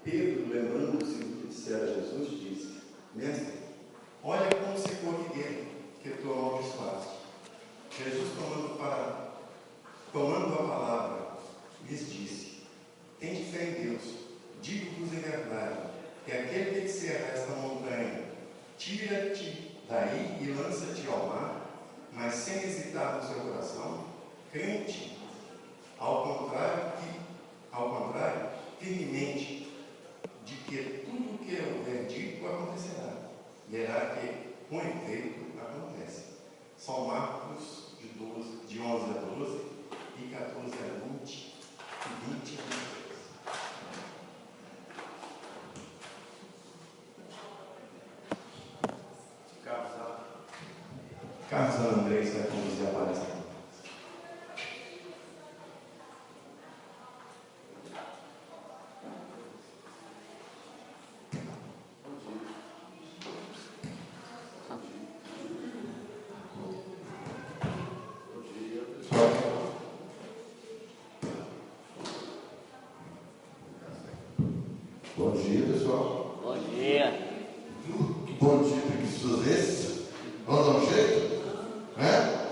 Pedro, lembrando-se do que dissera Jesus, disse: Mestre, olha como secou a figueira que tua mão desfaz. Jesus, tomando a palavra, lhes disse: Tende fé em Deus. Digo-vos em verdade, que aquele que disser a esta montanha: tira-te daí e lança-te ao mar, mas sem hesitar no seu coração, crente, ao contrário, firmemente, de que tudo o que houver dito acontecerá. Verá que, com efeito, acontece. São Marcos de 11 a 12 e 14 a 20 e 20 a 23. Carlos Andrés vai conduzir a palestra. Bom dia, pessoal. Bom dia. Que bom dia, preguiçosos esses. Vamos dar um jeito? Né?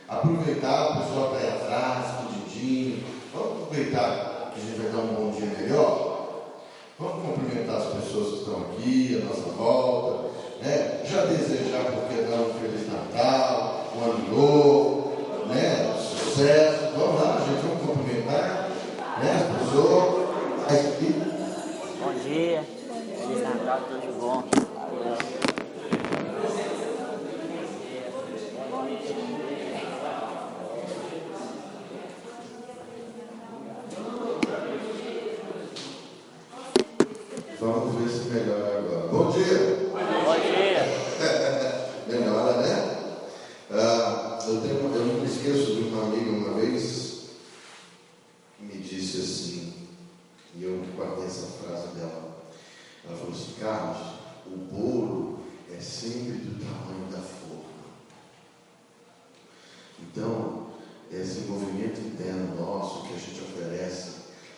Aproveitar, o pessoal está aí atrás, escondidinho. Vamos aproveitar que a gente vai dar um bom dia melhor. Vamos cumprimentar as pessoas que estão aqui, à nossa volta. Né? Já desejar, porque não, um Feliz Natal, um Ano Novo, né? Sucesso. Vamos lá, gente, vamos cumprimentar, né? As pessoas. Bom dia, Feliz Natal, tudo de bom. Vamos ver se melhora agora. Bom dia! Bom dia! Melhora, né? Eu não me esqueço de uma amiga uma vez que me disse assim, e eu guardei essa frase dela. Ela falou assim: Carlos, o bolo é sempre do tamanho da forma. Então, esse movimento interno nosso que a gente oferece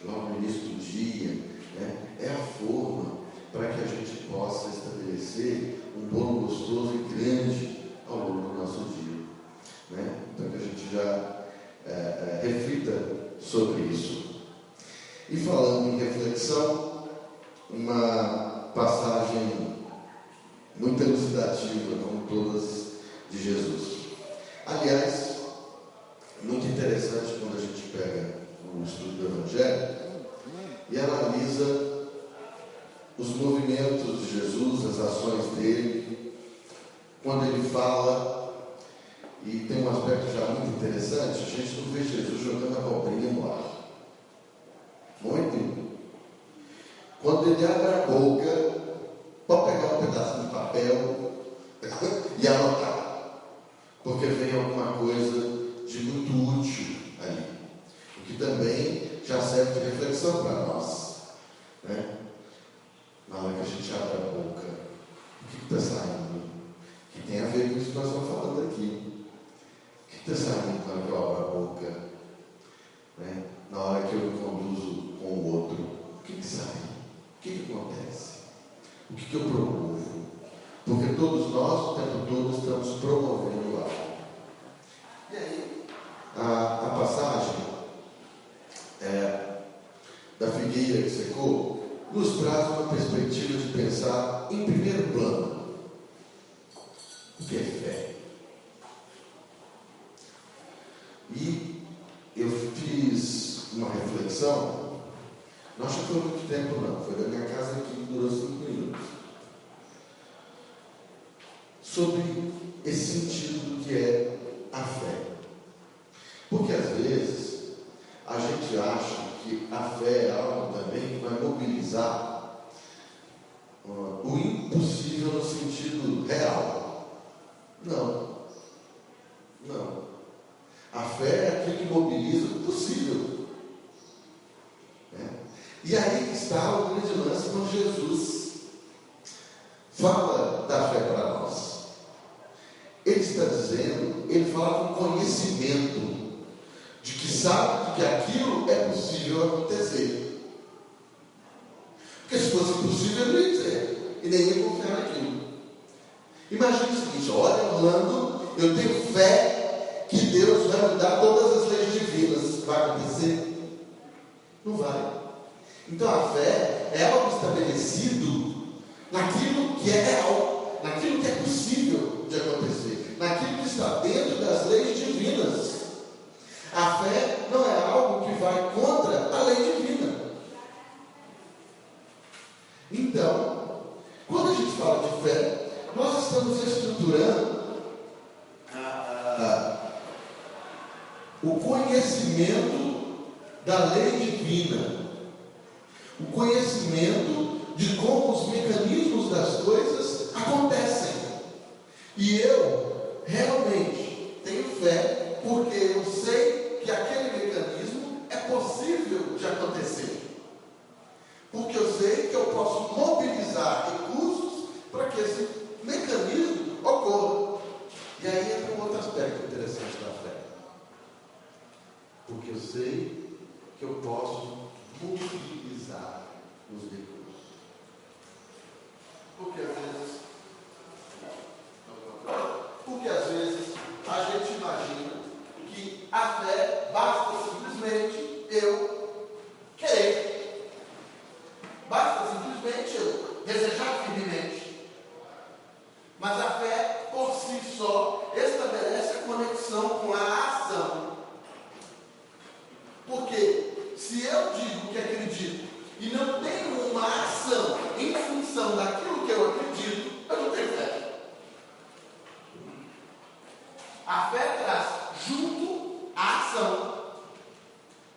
logo no início do dia, né, é a forma para que a gente possa estabelecer um bolo gostoso e grande ao longo do nosso dia. Né? Então, que a gente já reflita sobre isso. E falando em reflexão, uma passagem muito elucidativa, como todas de Jesus. Aliás, muito interessante quando a gente pega o estudo do Evangelho e analisa os movimentos de Jesus, as ações dele, quando ele fala, e tem um aspecto já muito interessante, a gente não vê Jesus jogando abobrinha no ar. Muito. Quando ele abre a boca, pode pegar um pedacinho de papel e anotar, porque vem alguma coisa de muito útil ali, o que também já serve de reflexão para nós, né? Na hora que a gente abre a boca, o que está saindo? Que tem a ver com isso que nós estamos falando aqui. O que está saindo na hora que eu abro a boca? Né? Na hora que eu me conduzo com o outro, o que sai? O que acontece? O que eu promovo? Porque todos nós, o tempo todo, estamos promovendo algo. E aí, a passagem da figueira que secou nos traz uma perspectiva de pensar em primeiro plano o que é fé. E eu fiz uma reflexão, não acho que foi muito tempo não, foi da minha casa que durou 5 minutos, sobre esse sentido do que é a fé. Porque às vezes a gente acha que a fé é algo também que vai mobilizar o impossível no sentido real. Não. A fé é aquilo que mobiliza o possível. E aí que está o grande lance quando Jesus fala da fé para nós. Ele está dizendo, ele fala com conhecimento de que sabe que aquilo é possível acontecer. Porque nem ia confiar naquilo. Imagina o seguinte: olha, Orlando, eu tenho fé que Deus vai mudar todas as leis divinas. Vai acontecer? Não vai. Então a fé é algo estabelecido naquilo que é real, naquilo que é possível de acontecer, naquilo que está dentro das leis divinas. A fé não é algo que vai contra a lei divina. Então, quando a gente fala de fé, nós estamos estruturando o conhecimento da lei divina, o conhecimento de como os mecanismos das coisas acontecem. E eu realmente tenho fé, porque eu sei que aquele mecanismo é possível de acontecer. Porque eu sei que eu posso mobilizar recursos para que esse mecanismo ocorra. E aí entra um outro aspecto interessante da fé. Porque eu sei que eu posso mobilizar os recursos. Porque às vezes a gente imagina que a fé basta simplesmente eu querer. Basta simplesmente eu desejar firmemente. Mas a fé por si só estabelece a conexão com a ação. Porque se eu digo que acredito e não tenho uma ação em função daquilo que eu acredito, eu não tenho fé. A fé traz junto a ação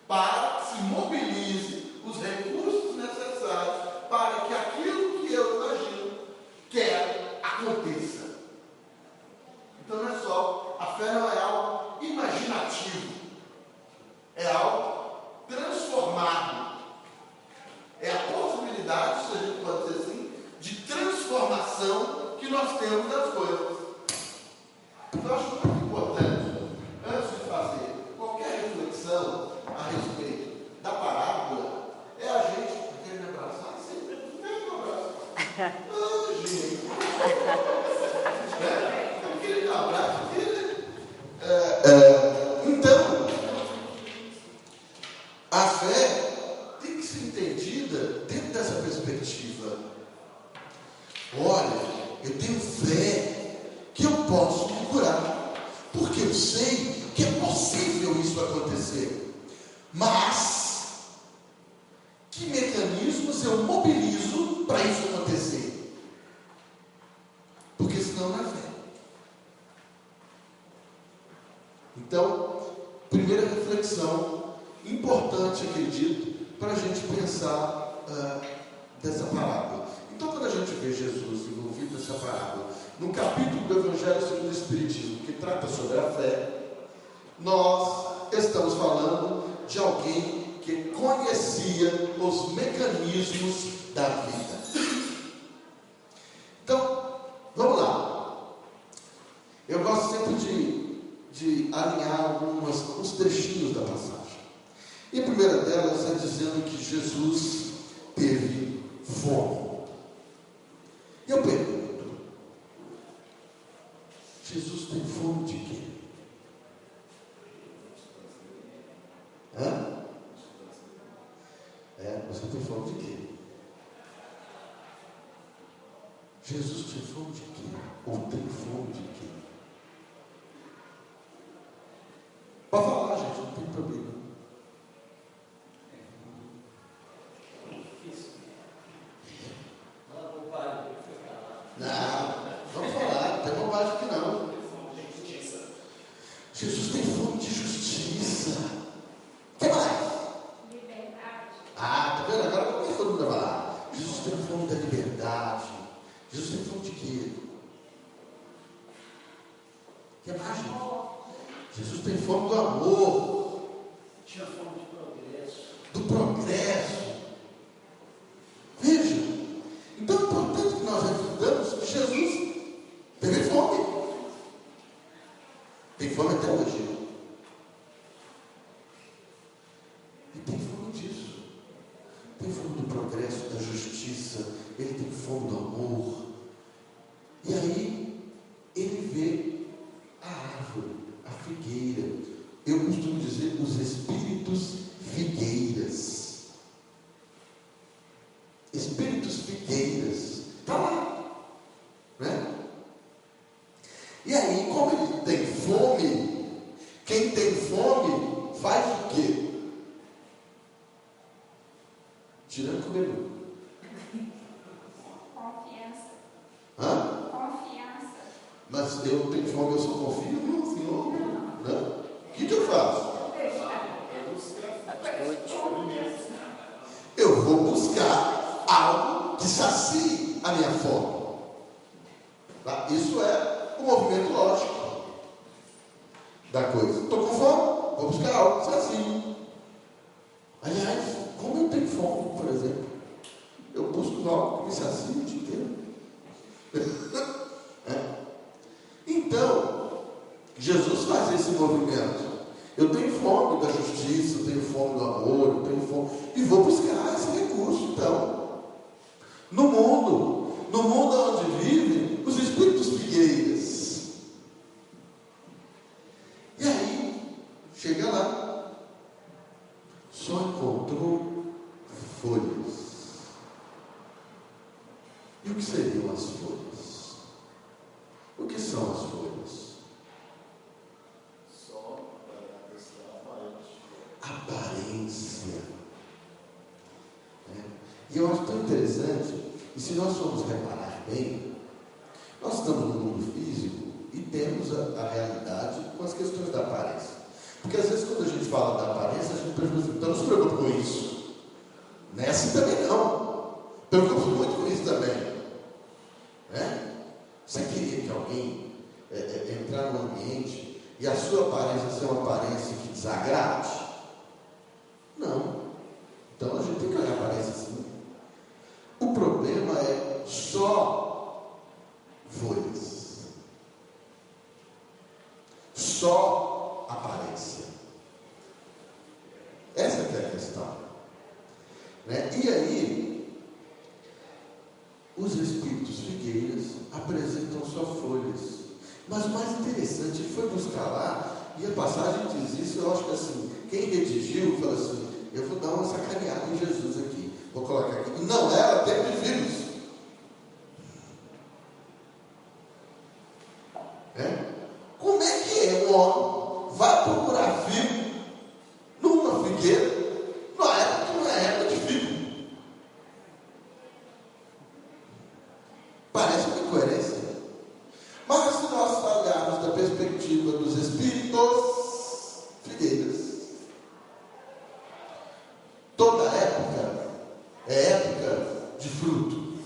para que se mobilize os recursos necessários para que aquilo que eu imagino, quero, aconteça. Então não é só, a fé não é algo imaginativo, é algo transformado. É a possibilidade, se a gente pode dizer assim, de transformação que nós temos das coisas. Então eu acho muito importante, antes de fazer qualquer reflexão a respeito da parábola, é a gente querer me abraçar e sempre me abraço. Ah, gente. Eu queria me abraço. Então, a fé tem que ser entendida dentro dessa perspectiva. Olha, eu tenho fé que eu posso me curar, porque eu sei que é possível isso acontecer. Mas, que mecanismos eu mobilizo para isso acontecer? Porque senão não é fé. Então, primeira reflexão importante, acredito, para a gente pensar dessa parábola. Então, quando a gente vê Jesus envolvido nessa parábola, no capítulo do Evangelho segundo o Espiritismo, que trata sobre a fé, nós estamos falando de alguém que conhecia os mecanismos da vida. Então, vamos lá. Eu gosto sempre de alinhar alguns trechinhos da passagem. E a primeira delas é dizendo que Jesus teve fome. Eu pergunto, Jesus tem fome de quê? Você tem fome de quê? Jesus tem fome de quê? Ou tem fome de quê? Pode falar, gente, não tem problema. Não, vamos falar, não tem bobagem aqui não. Jesus tem fome de justiça. O que mais? Tá vendo? Agora como é que todo mundo vai falar? Jesus tem fome da liberdade. Jesus tem fome de quê? O que mais, gente? Jesus tem fome do amor. Tinha fome de progresso. Do progresso. Veja. Então é importante que nós reflitamos que Jesus teve fome. Tem fome até hoje. E tem fome disso. Tem fome do do progresso, da justiça, ele tem fome do amor. E aí, ele vê a árvore, a figueira. Eu costumo dizer os espíritos figueiras. Espíritos figueiras. Está lá. Né? E aí, como ele tem fome, quem tem fome faz o quê? Tirando o menu. Confiança. Hã? Confiança. Mas eu tenho fome, eu só confio no Senhor. Não? O que eu faço? Eu vou buscar algo que sacie a minha fome. Tá? Isso é o movimento lógico da coisa. Estou com fome, vou buscar algo que sacie. Aliás, como eu tenho fome, por exemplo, eu busco algo que me sacie o dia inteiro. Então, Jesus faz esse movimento. Eu tenho fome da justiça, eu tenho fome do amor, eu tenho fome, e vou buscar esse recurso. Então, no mundo onde vivem os espíritos figueiras. E aí, chega lá, só encontrou folhas. E o que seriam as folhas? O que são as folhas? Só a questão Aparência. E eu acho tão interessante, e se nós formos reparar bem, nós estamos no mundo físico e temos a realidade com as questões da aparência. Porque às vezes quando a gente fala da aparência, a gente pensa assim, então não se preocupe com isso. Nessa também não. Preocupe muito com isso também. Você queria que alguém entrar no ambiente e a sua aparência ser uma aparência que desagrade? Não. Então a gente tem que olhar a aparência assim. O problema é só folhas. Só aparência. Essa que é a questão. E aí, os espíritos figueiras apresentam só folhas. Mas o mais interessante, ele foi buscar lá, e a passagem diz isso, eu acho que assim, quem redigiu, falou assim, eu vou dar uma sacaneada em Jesus aqui, vou colocar aqui, não era tempo de vírus. Como é que um homem vai procurar figo numa figueira, numa época que não é época de figo? Parece uma incoerência. Mas se nós olharmos da perspectiva dos espíritos figueiras, toda época é época de fruto.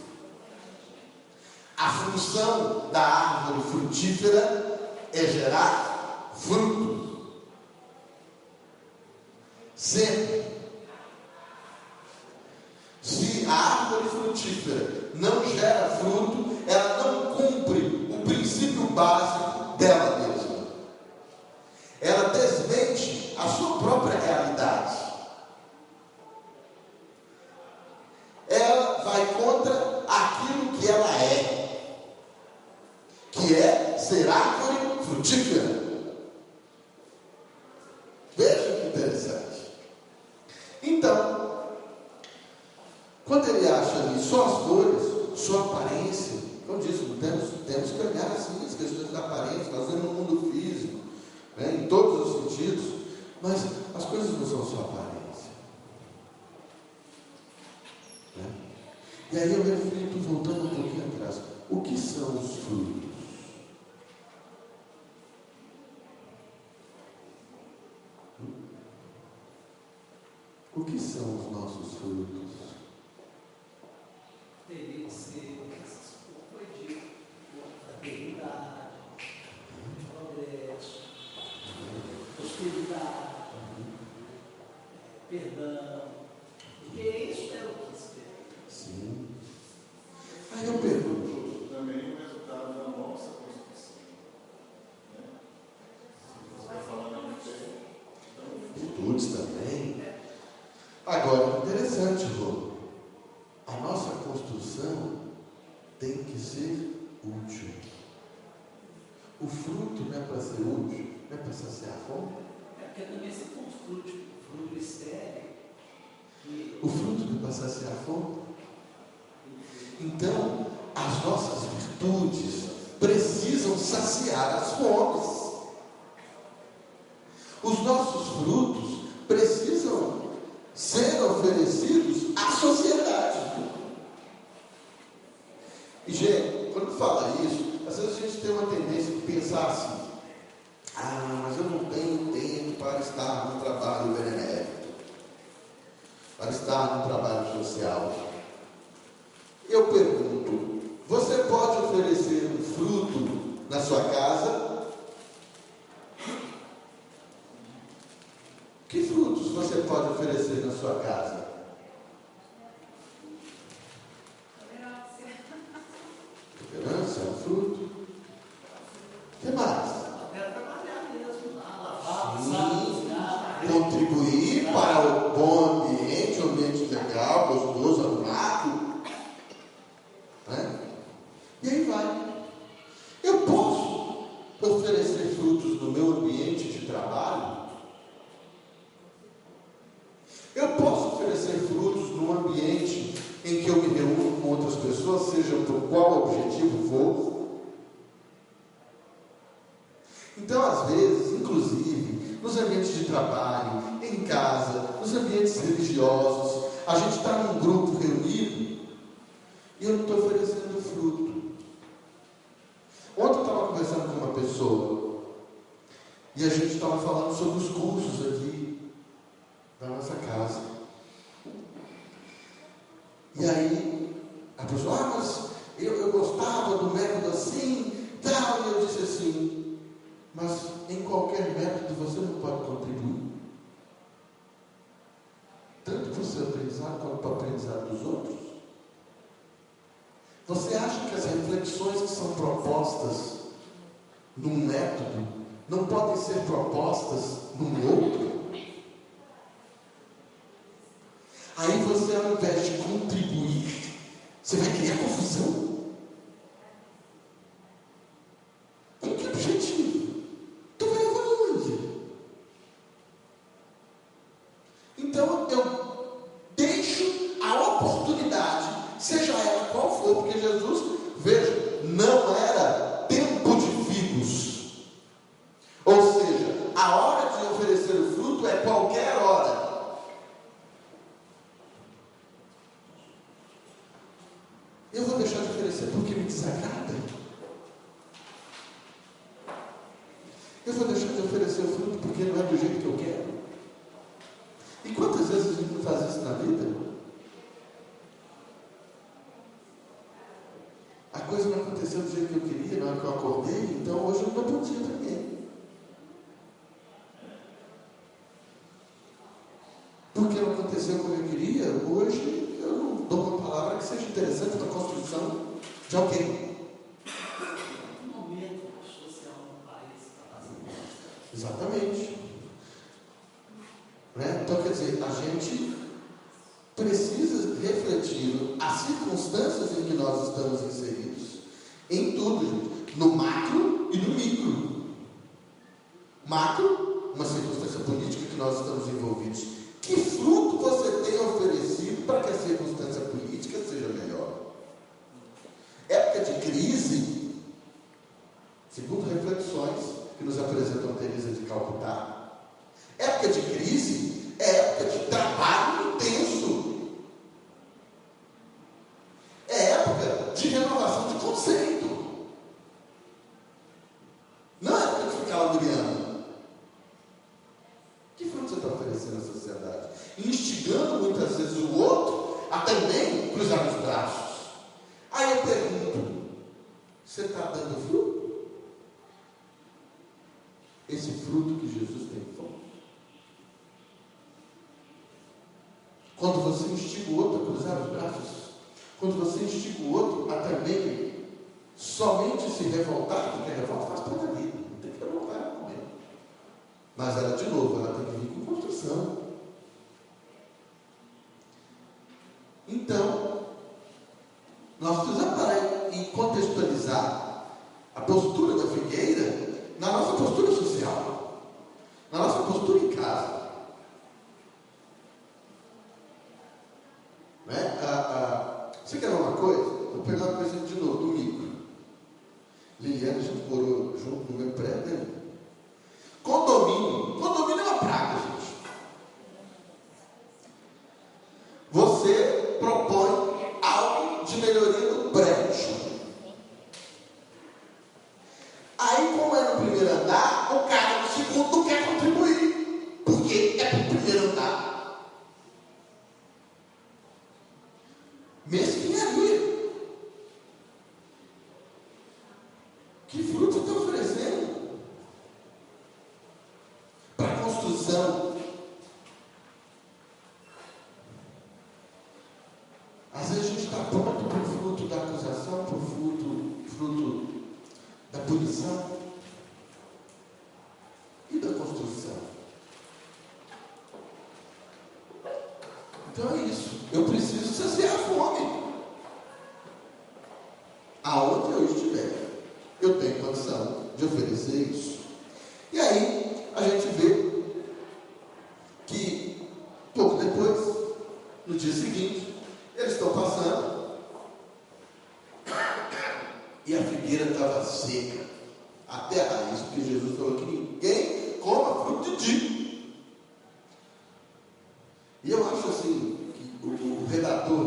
A função da árvore frutífera é gerar fruto. Sempre. Se a árvore frutífera não gera fruto, ela não cumpre o princípio básico dela mesma. Ela desmente a sua própria realidade. Ela vai contra aquilo que ela é, que é ser árvore frutífera. Veja que interessante. Então, quando ele acha ali só as folhas, só a aparência, como disse, temos que olhar assim as questões da aparência, nós vemos no mundo físico, em todos os sentidos, mas as coisas não são só aparência. E aí eu reflito, voltando um pouquinho atrás, o que são os frutos? O que são os nossos frutos? Teria que ser, como foi dito, fraternidade, progresso, prosperidade, perdão, porque isso é o que espera. Sim. Aí eu pergunto. também o resultado da nossa constituição. Você está falando de Virtudes também. Agora, interessante, tem que ser útil. O fruto não é para ser útil, não é para saciar a fome. É porque também se for um fruto estéril. O fruto não é para saciar a fome. Então, as nossas virtudes precisam saciar as fomes. Os nossos frutos precisam ser oferecidos à sociedade. E, gente, quando fala isso, às vezes a gente tem uma tendência de pensar assim: mas eu não tenho tempo para estar no trabalho benéfico, para estar no trabalho social. Eu pergunto: você pode oferecer um fruto na sua casa? Que frutos você pode oferecer na sua casa? Tolerância é um fruto. O que mais? Quero trabalhar mesmo, lavar, Contribuir para o bom ambiente, um ambiente legal, gostoso, arrumado. Né? E aí vai. Eu posso oferecer frutos no meu ambiente de trabalho? Eu posso oferecer frutos num ambiente em que eu me reúno com outras pessoas, seja por qual objetivo for? Então, às vezes, inclusive, nos ambientes de trabalho, em casa, nos ambientes religiosos, a gente está num grupo reunido e eu não estou oferecendo fruto. Ontem eu estava conversando com uma pessoa e a gente estava falando sobre os cursos aqui da nossa casa. E aí a pessoa: mas eu gostava do método assim, tal. E eu disse assim: mas em qualquer método você não pode contribuir, tanto para o seu aprendizado quanto para o aprendizado dos outros. Você acha que as reflexões que são propostas num método não podem ser propostas num outro? Aí você, ao invés de contribuir, você vai criar confusão. Com que objetivo? Tu vai levar onde? Então eu deixo a oportunidade, seja ela qual for, porque Jesus, veja, não era tempo de figos. Ou seja, a hora de oferecer o fruto é qualquer hora. Eu vou deixar de oferecer porque me desagrada? Eu vou deixar de oferecer o fruto porque não é do jeito que eu quero? E quantas vezes a gente não faz isso na vida? A coisa não aconteceu do jeito que eu queria, na hora que eu acordei, então hoje eu não dou bom dia para ninguém. Porque não aconteceu como eu queria, hoje eu não dou uma palavra que seja interessante para a construção de alguém. Um momento social no país está fazendo. Exatamente. Né? Então, quer dizer, a gente precisa refletir as circunstâncias em que nós estamos inseridos. Em tudo, gente. No macro e no micro. Macro, uma circunstância política que nós estamos envolvidos. Que fruto você tem oferecido para que a circunstância política seja melhor? Época de crise, segundo reflexões que nos apresentam a Teresa de Calcutá, época de crise é época de trabalho intenso. É época de renovação de conceito. Não é época de ficar lamuriando. Que fruto você está oferecendo à sociedade? Instigando muitas vezes o outro a também cruzar os braços. Aí eu pergunto: você está dando fruto? Esse fruto que Jesus tem fome. Quando você instiga o outro a cruzar os braços, quando você instiga o outro a também somente se revoltar, porque a revolta faz parte da vida, não tem que revoltar no momento. Mas ela, de novo, ela tem que vir com construção. Então, nós precisamos parar e visualizar a postura da figueira na nossa postura social, na nossa postura em casa. Né? Você quer uma coisa? Vou pegar uma coisa de novo, domingo. Liliana, a gente morou junto no meu prédio, né? Condomínio é uma praga, gente. Você propõe algo de melhoria no prédio. Aí, como é no primeiro andar, o cara no segundo não quer contribuir, porque é para o primeiro andar. Mesquinharia. Que fruto você está oferecendo? Para a construção. Às vezes a gente está pronto para o fruto da acusação, para o fruto da punição e da construção. Então é isso. Eu preciso saciar a fome. Aonde eu estiver, eu tenho condição de oferecer isso. E aí, a gente vê que, pouco depois, no dia seguinte, eles estão passando e a figueira estava seca até a raiz, porque Jesus falou que ninguém coma fruto de ti. E eu acho assim, que o redator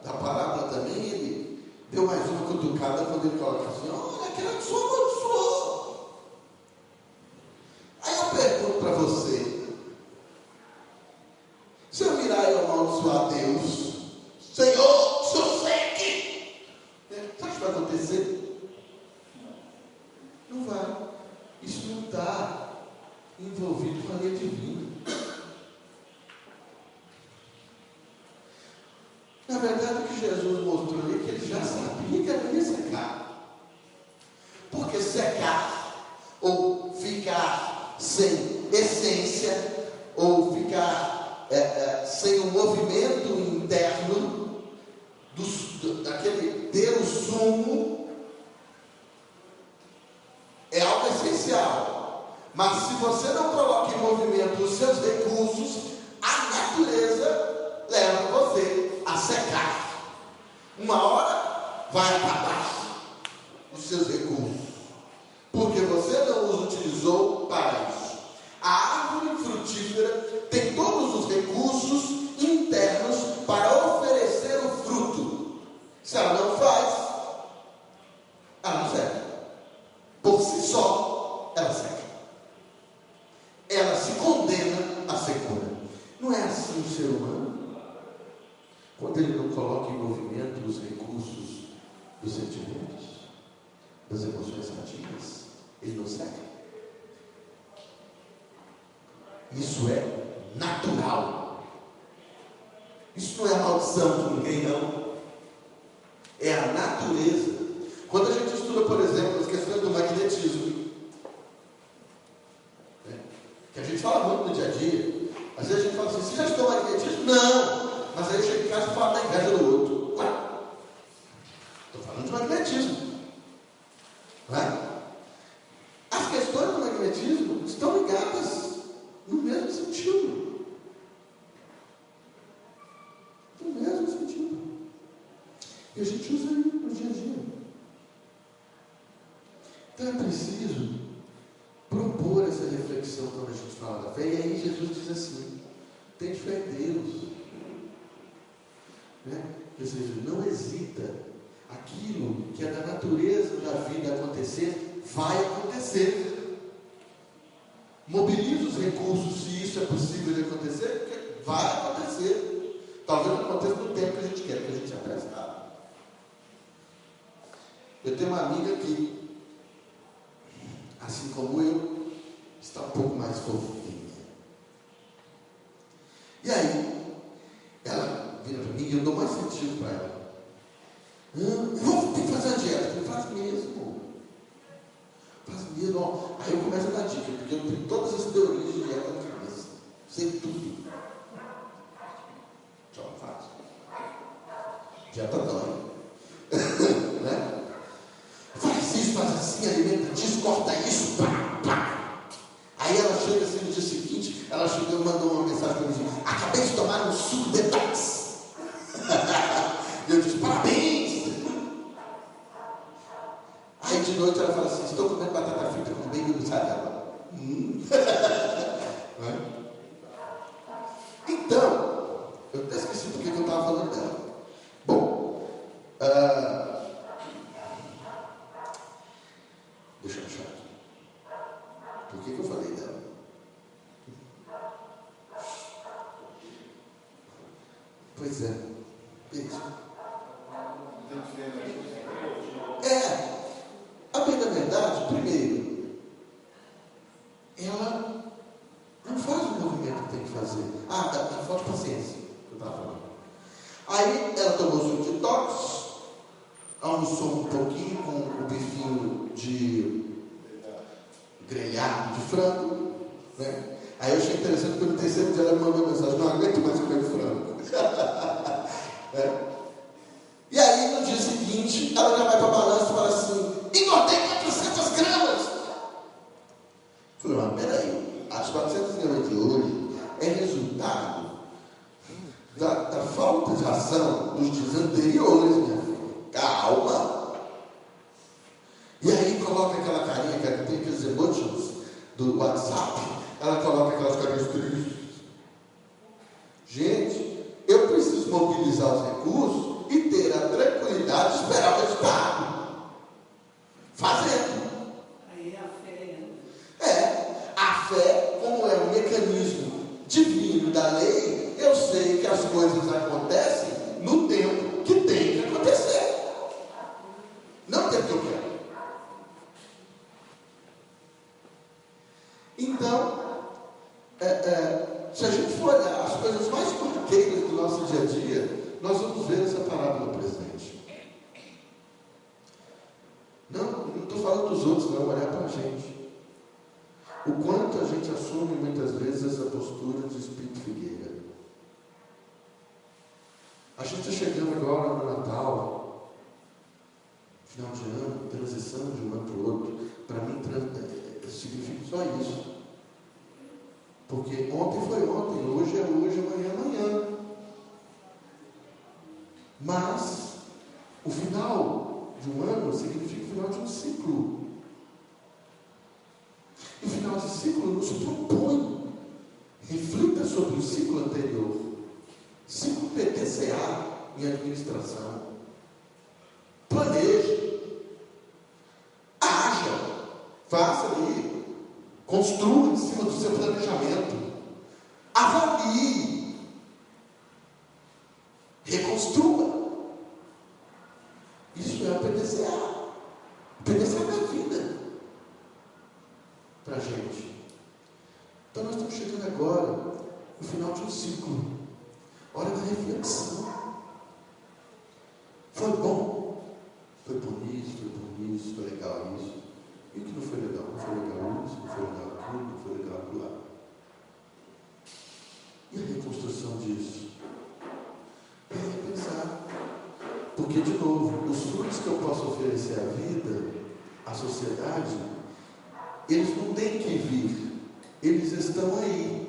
da parábola também, ele deu mais uma cutucada quando ele coloca assim: olha, aquela que só amaldiçoou. Aí eu pergunto para você: se eu virar e amaldiçoar Deus, Senhor, sou seque, sabe o que vai acontecer? Não vai. Isso não está envolvido com a lei divina. Na verdade, o que Jesus mostrou ali é que ele já sabia que ela ia secar. Porque secar, ou ficar sem essência, ou ficar sem o movimento interno, daquele ter o sumo, é algo essencial. Mas se você não coloca em movimento os seus recursos, a natureza leva você a secar. Uma hora vai acabar os seus recursos, porque você não os utilizou para isso. A árvore frutífera tem todos os recursos internos para oferecer o fruto. Se ela não faz, ela não seca. Por si só, ela seca. Ela se condena à secura. Não é assim o ser humano? Quando ele não coloca em movimento os recursos dos sentimentos, das emoções ativas, ele não seca. Isso é natural. Isso não é maldição de ninguém, não. É a natureza. Quando a gente estuda, por exemplo, as questões do magnetismo, né, que a gente fala muito no dia a dia, às vezes a gente fala assim: você já estudou magnetismo? Não! Mas aí eu chego em casa e falo da inveja do outro. Ué, estou falando de magnetismo. Não é? As questões do magnetismo estão ligadas no mesmo sentido. No mesmo sentido. E a gente usa aí no dia a dia. Então é preciso propor essa reflexão quando a gente fala da fé. E aí Jesus diz assim: tem fé em Deus. Né? Ou seja, não hesita. Aquilo que é da natureza da vida acontecer, vai acontecer. Mobilize os recursos, se isso é possível de acontecer, porque vai acontecer. Talvez não aconteça no tempo que a gente quer, que a gente é apressado. Eu tenho uma amiga que, assim como eu, está um pouco mais fofinha. E aí, ela vira para mim e eu dou mais sentido para ela. Eu vou ter que fazer a dieta. Eu faço mesmo. Faz mesmo. Ó. Aí eu começo a dar dica, porque eu tenho todas as teorias de dieta na cabeça. Sei tudo. Só não faço. Dieta dói. Né? E eu disse, parabéns! Aí de noite ela fala assim, estou comendo batata frita com bacon e mussarela. Então, eu até esqueci porque eu estava falando dela. Bom, deixa eu achar aqui. Por que eu falei dela? Pois é, isso. A bem da verdade, primeiro, ela não faz o movimento que tem que fazer. Da falta de paciência, que eu estava falando. Aí ela tomou seu detox, almoçou um pouquinho com o bifinho de grelhado de frango, né? Aí eu achei interessante porque no terceiro dia ela me mandou mensagem, não aguento mais comer frango. E aí no dia seguinte ela já vai para a balança e fala assim, engordei 400 gramas. Eu falei, mas peraí, as 400 gramas de hoje é resultado da falta de ação dos dias anteriores, minha filha. Calma. E aí coloca aquela carinha que tem aqueles emojis do WhatsApp, ela coloca aquelas carinhas tristes. Gente, eu preciso mobilizar os recursos e ter a tranquilidade de esperar o resultado. Fazendo. Aí a fé, né? A fé, como é um mecanismo divino da lei, eu sei que as coisas acontecem no tempo que tem que acontecer. Não tem o que eu quero. Então, se a gente for olhar as coisas mais corriqueiras do nosso dia a dia, nós vamos ver essa parábola presente. Não estou falando dos outros, não, olhar para a gente. O quanto a gente assume muitas vezes essa postura de espírito figueira. A gente está chegando agora no Natal, final de ano, transição de um ano para o outro. Para mim, significa só isso. Porque ontem foi ontem, hoje é hoje, amanhã é amanhã. Mas o final de um ano significa o final de um ciclo. E o final de ciclo nos propõe. Reflita sobre o ciclo anterior. Ciclo PDCA em administração. Planeje. Haja. Faça ali. Construa em cima do seu planejamento. Avalie. Reconstrua. Isso é o PDCA. O PDCA é a vida para a gente. Então nós estamos chegando agora no final de um ciclo. Hora da reflexão. Foi bom? Foi bom isso, foi legal isso. E o que não foi legal? Não foi legal isso, não foi legal aquilo, não foi legal aquilo lá. E a reconstrução disso? É repensar. Porque, de novo, os frutos que eu posso oferecer à vida, à sociedade, eles não têm que vir. Eles estão aí.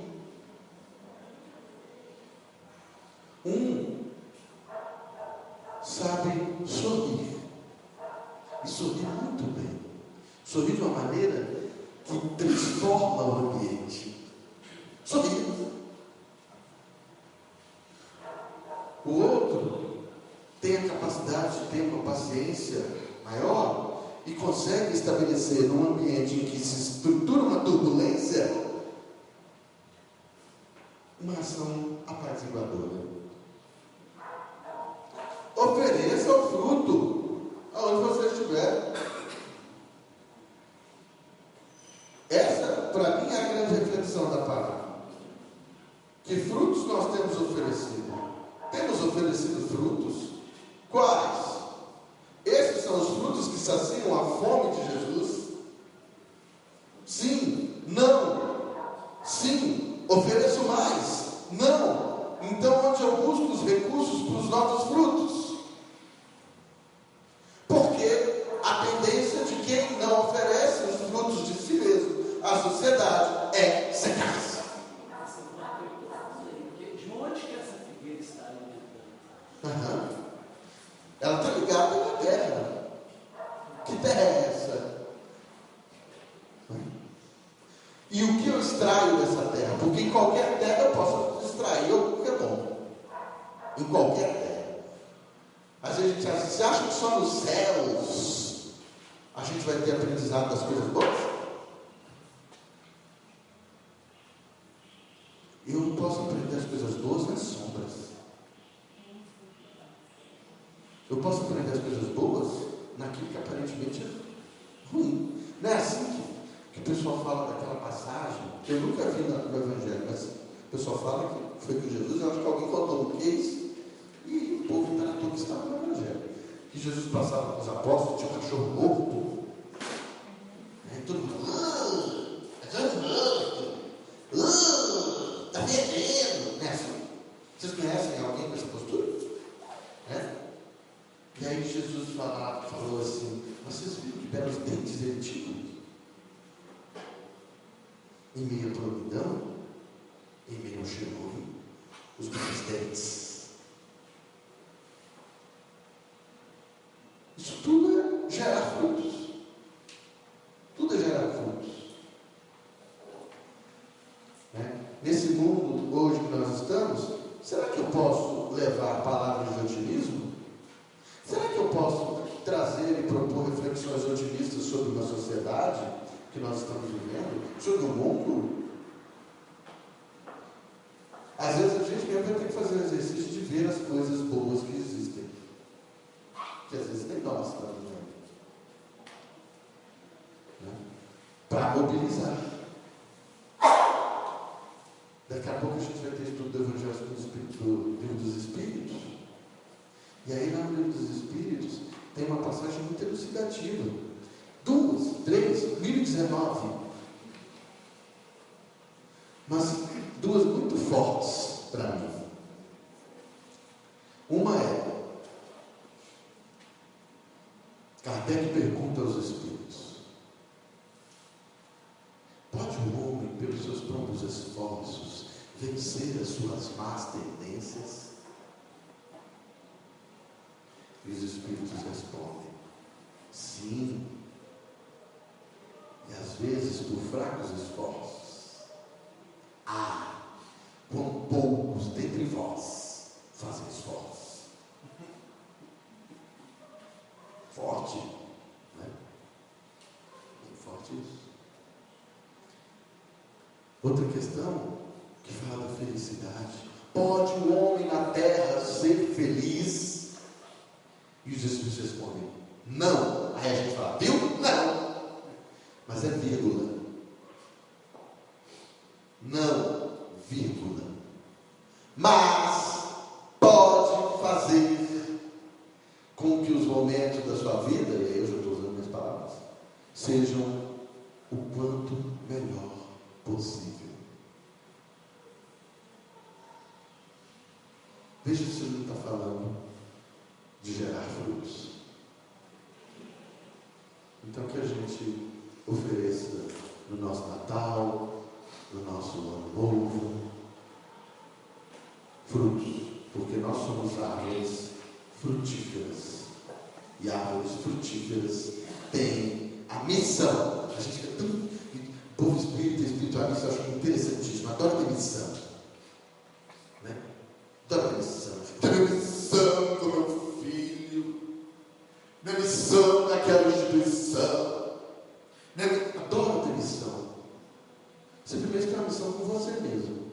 Sabe sorrir. E sorrir muito bem. Sorrir de uma maneira que transforma o ambiente. Sorrir. O outro tem a capacidade de ter uma paciência maior e consegue estabelecer num ambiente em que se estrutura uma turbulência uma ação apaziguadora. Ofereça o fruto aonde você estiver. Essa, para mim, é a grande reflexão da palavra. Que frutos nós temos oferecido? Temos oferecido frutos? Quais? Esses são os frutos que saciam a fome de Jesus? Sim. Não. Sim. Ofereço mais? Não. Então, onde eu busco os recursos para os novos frutos? Porque a tendência de quem não oferece os frutos de si mesmo à sociedade é secar-se. De onde que essa figueira está alimentando? distraio dessa terra, porque em qualquer terra eu posso distrair o que é bom. Em qualquer terra. Às vezes a gente acha, você acha que só nos céus a gente vai ter aprendizado das coisas boas? Eu não posso aprender as coisas boas nas sombras. Eu posso aprender as coisas boas naquilo que aparentemente é ruim. Não é assim que o pessoal fala daquela passagem, que eu nunca vi no Evangelho, mas o pessoal fala que foi com Jesus. Eu acho que alguém contou um case e o povo tratou que estava no Evangelho. Que Jesus passava com os apóstolos, tinha um cachorro morto. Todo mundo, está vendendo. Né? Vocês conhecem alguém com essa postura? E aí Jesus falou assim: vocês viram que belos dentes ele tinha? Em meio à providão, em meio ao cheiro ruim, os belos dentes. Isso tudo é gerar frutos. Tudo é gerar frutos. Nesse mundo hoje que nós estamos, será que eu posso levar palavras de otimismo? Será que eu posso trazer e propor reflexões otimistas sobre uma sociedade que nós estamos vivendo? Sobre o mundo? Às vezes a gente mesmo vai ter que fazer o exercício de ver as coisas boas que existem. Que às vezes nem nós estamos vendo. Para mobilizar. Daqui a pouco a gente vai ter estudo do Evangelho do Livro dos Espíritos. E aí, lá no Livro dos Espíritos, tem uma passagem muito elucidativa. 2, 3, 1019. Mas 2 muito fortes para mim. Uma é: Kardec pergunta aos Espíritos: pode um homem, pelos seus próprios esforços, vencer as suas más tendências? E os Espíritos respondem: sim. E às vezes por fracos esforços. Quão poucos dentre vós fazem esforços. Forte, né? Forte isso. Outra questão que fala da felicidade: pode um homem na terra ser feliz? E os Espíritos respondem: não. Aí a gente fala: viu? Não. Mas é vírgula. Não, vírgula. Mas pode fazer com que os momentos da sua vida, e aí eu já estou usando minhas palavras, sejam o quanto melhor possível. Veja se ele não está falando de gerar frutos. Então que a gente ofereça no nosso Natal, no nosso Ano Novo, frutos, porque nós somos árvores frutíferas. E árvores frutíferas têm a missão. A gente fica tão... O povo espírita e espiritualista, eu acho interessantíssimo. Adoro ter missão. Né? Adoro ter missão. Tenho missão com meu filho. Minha missão naquela instituição. Adoro ter missão. Você primeiro tem uma missão com você mesmo.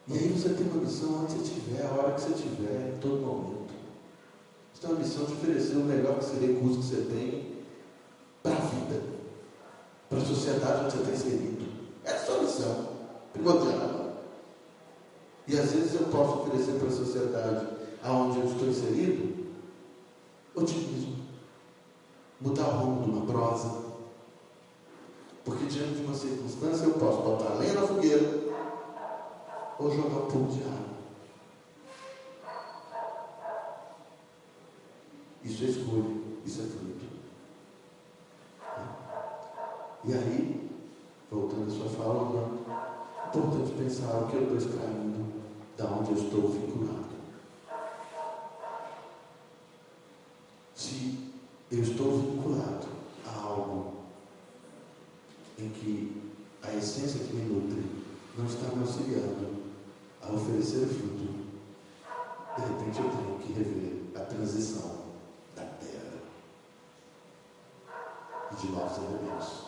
E aí você tem uma missão onde você estiver, a hora que você estiver, em todo momento. Você tem uma missão de oferecer o melhor que você recurso que você tem para a vida, para a sociedade onde você está inserido. Essa é a sua missão primordial. E às vezes eu posso oferecer para a sociedade aonde eu estou inserido otimismo, mudar o rumo de uma prosa, porque diante de uma circunstância eu posso botar lenha na fogueira ou jogar um pouco de água. Isso é escolha, isso é fruto. E aí, voltando à sua fala, é importante pensar o que eu estou extraindo, da onde eu estou vinculado. Se eu estou vinculado a algo florescer fruto, de repente eu tenho que rever a transição da terra e de novos elementos.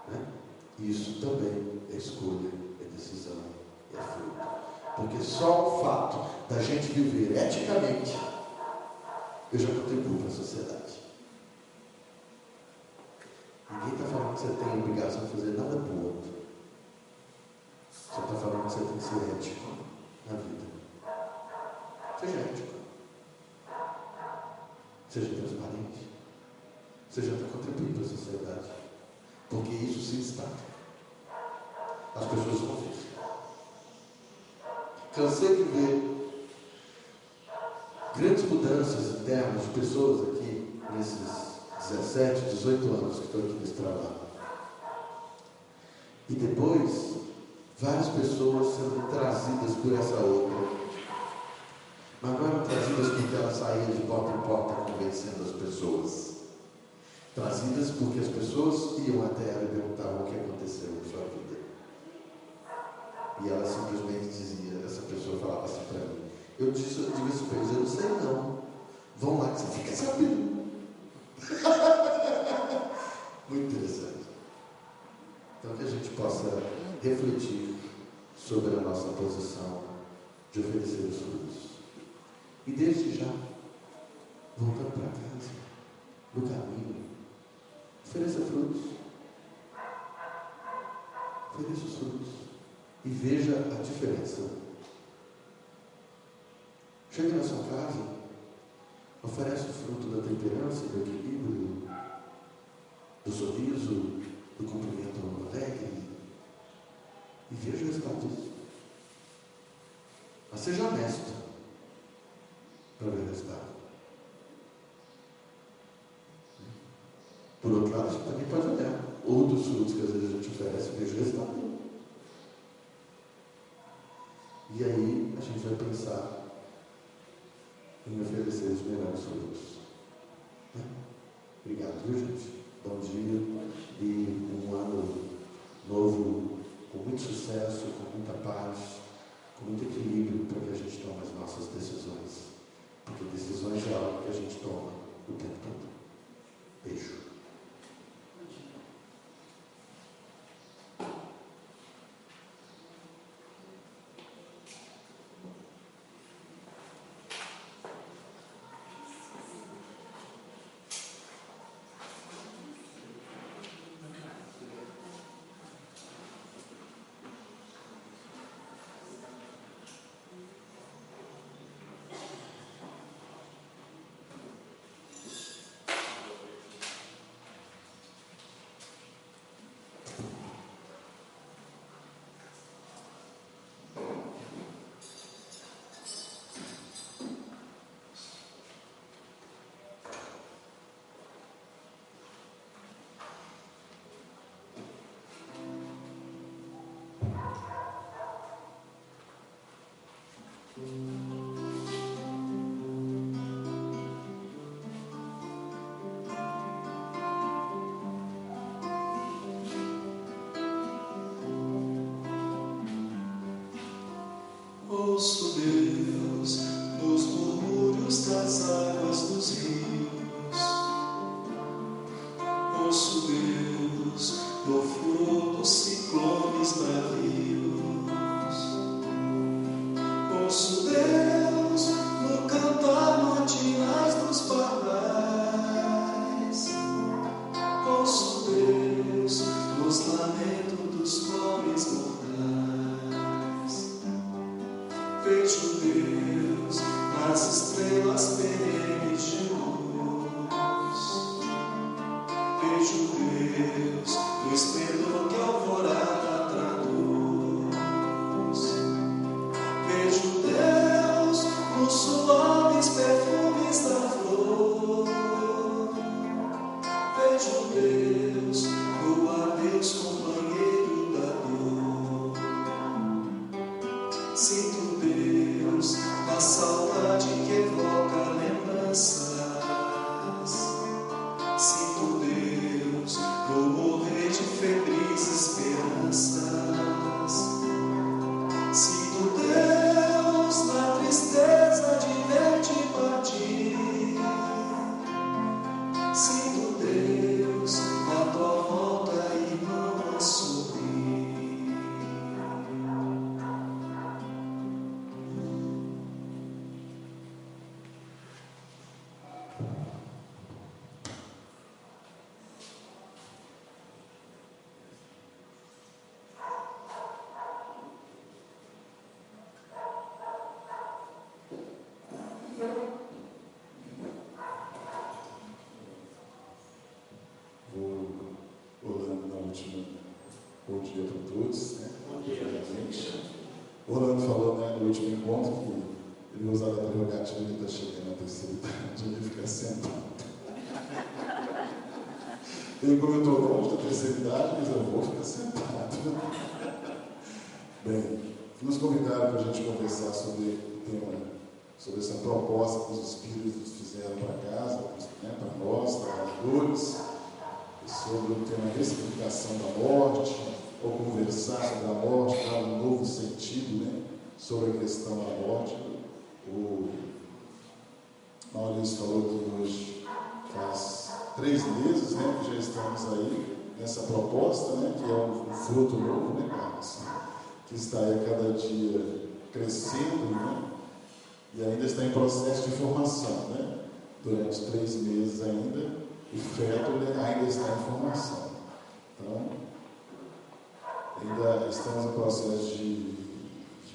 Né? Isso também é escolha, é decisão, é fruto. Porque só o fato da gente viver eticamente, eu já contribuo para a sociedade. Ninguém está falando que você tem a obrigação de fazer nada para o outro. Só está falando que você tem que ser ético na vida. Seja ético. Seja transparente. Você já está contribuindo para a sociedade. Porque isso se destaca. As pessoas vão ver. Cansei de ver grandes mudanças internas de pessoas aqui, nesses 17, 18 anos que estou aqui nesse trabalho. E depois, várias pessoas sendo trazidas por essa outra. Mas não eram trazidas porque elas saíam de porta em porta convencendo as pessoas. Trazidas porque as pessoas iam até ela e perguntavam o que aconteceu na sua vida. E ela simplesmente dizia, essa pessoa falava assim para mim, eu digo isso para eles, eu não sei não. Vão lá que você fica sabendo. Muito interessante. Então que a gente possa refletir sobre a nossa posição de oferecer os frutos. E desde já, voltando para casa, no caminho, ofereça frutos. Ofereça os frutos. E veja a diferença. Chega na sua casa, oferece o fruto da temperança, do equilíbrio, do sorriso, do cumprimento alegre. E veja o resultado disso. Mas seja honesto para ver o resultado. Por outro lado, a gente também pode olhar outros frutos que às vezes a gente oferece e veja o resultado. E aí a gente vai pensar em oferecer os melhores frutos. Né? Obrigado, viu, gente? Bom dia e um ano novo com muito sucesso, com muita paz, com muito equilíbrio para que a gente tome as nossas decisões. Porque decisões é algo que a gente toma o tempo todo. Beijo. Ouço Deus nos murmúrios das águas dos rios. Ouço Deus no furor dos ciclones bravios. Ouço Deus no cantar matinais dos pardais. Ouço Deus nos lamentos dos pobres mortais. Vejo Deus nas estrelas perenes de luz. Vejo Deus no esplendor que a alvorada traduz. Vejo Deus nos suaves perfumes da flor. Vejo Deus no adeus companheiro da dor. Sinto Deus na saudade que evoca lembranças. Sinto Deus no morrer de febris esperanças. O Orlando falou, né, no último encontro que ele vai usar a prerrogativa de estar chegando na terceira idade, ele fica sentado. Ele comentou longe da terceira idade, mas eu vou ficar sentado. Bem, nos convidaram para a gente conversar sobre o tema, sobre essa proposta que os Espíritos fizeram para casa, né, para nós, trabalhadores, sobre o tema ressignificação da morte, ou conversar sobre a morte, dar um novo sentido, né, sobre a questão da morte. O Maurício falou que hoje faz 3 meses, né, que já estamos aí nessa proposta, né, que é um fruto novo, né, Carlos? Que está aí a cada dia crescendo, né, e ainda está em processo de formação, né? Durante 3 meses ainda, o feto ainda está em formação. Então, ainda estamos em processo de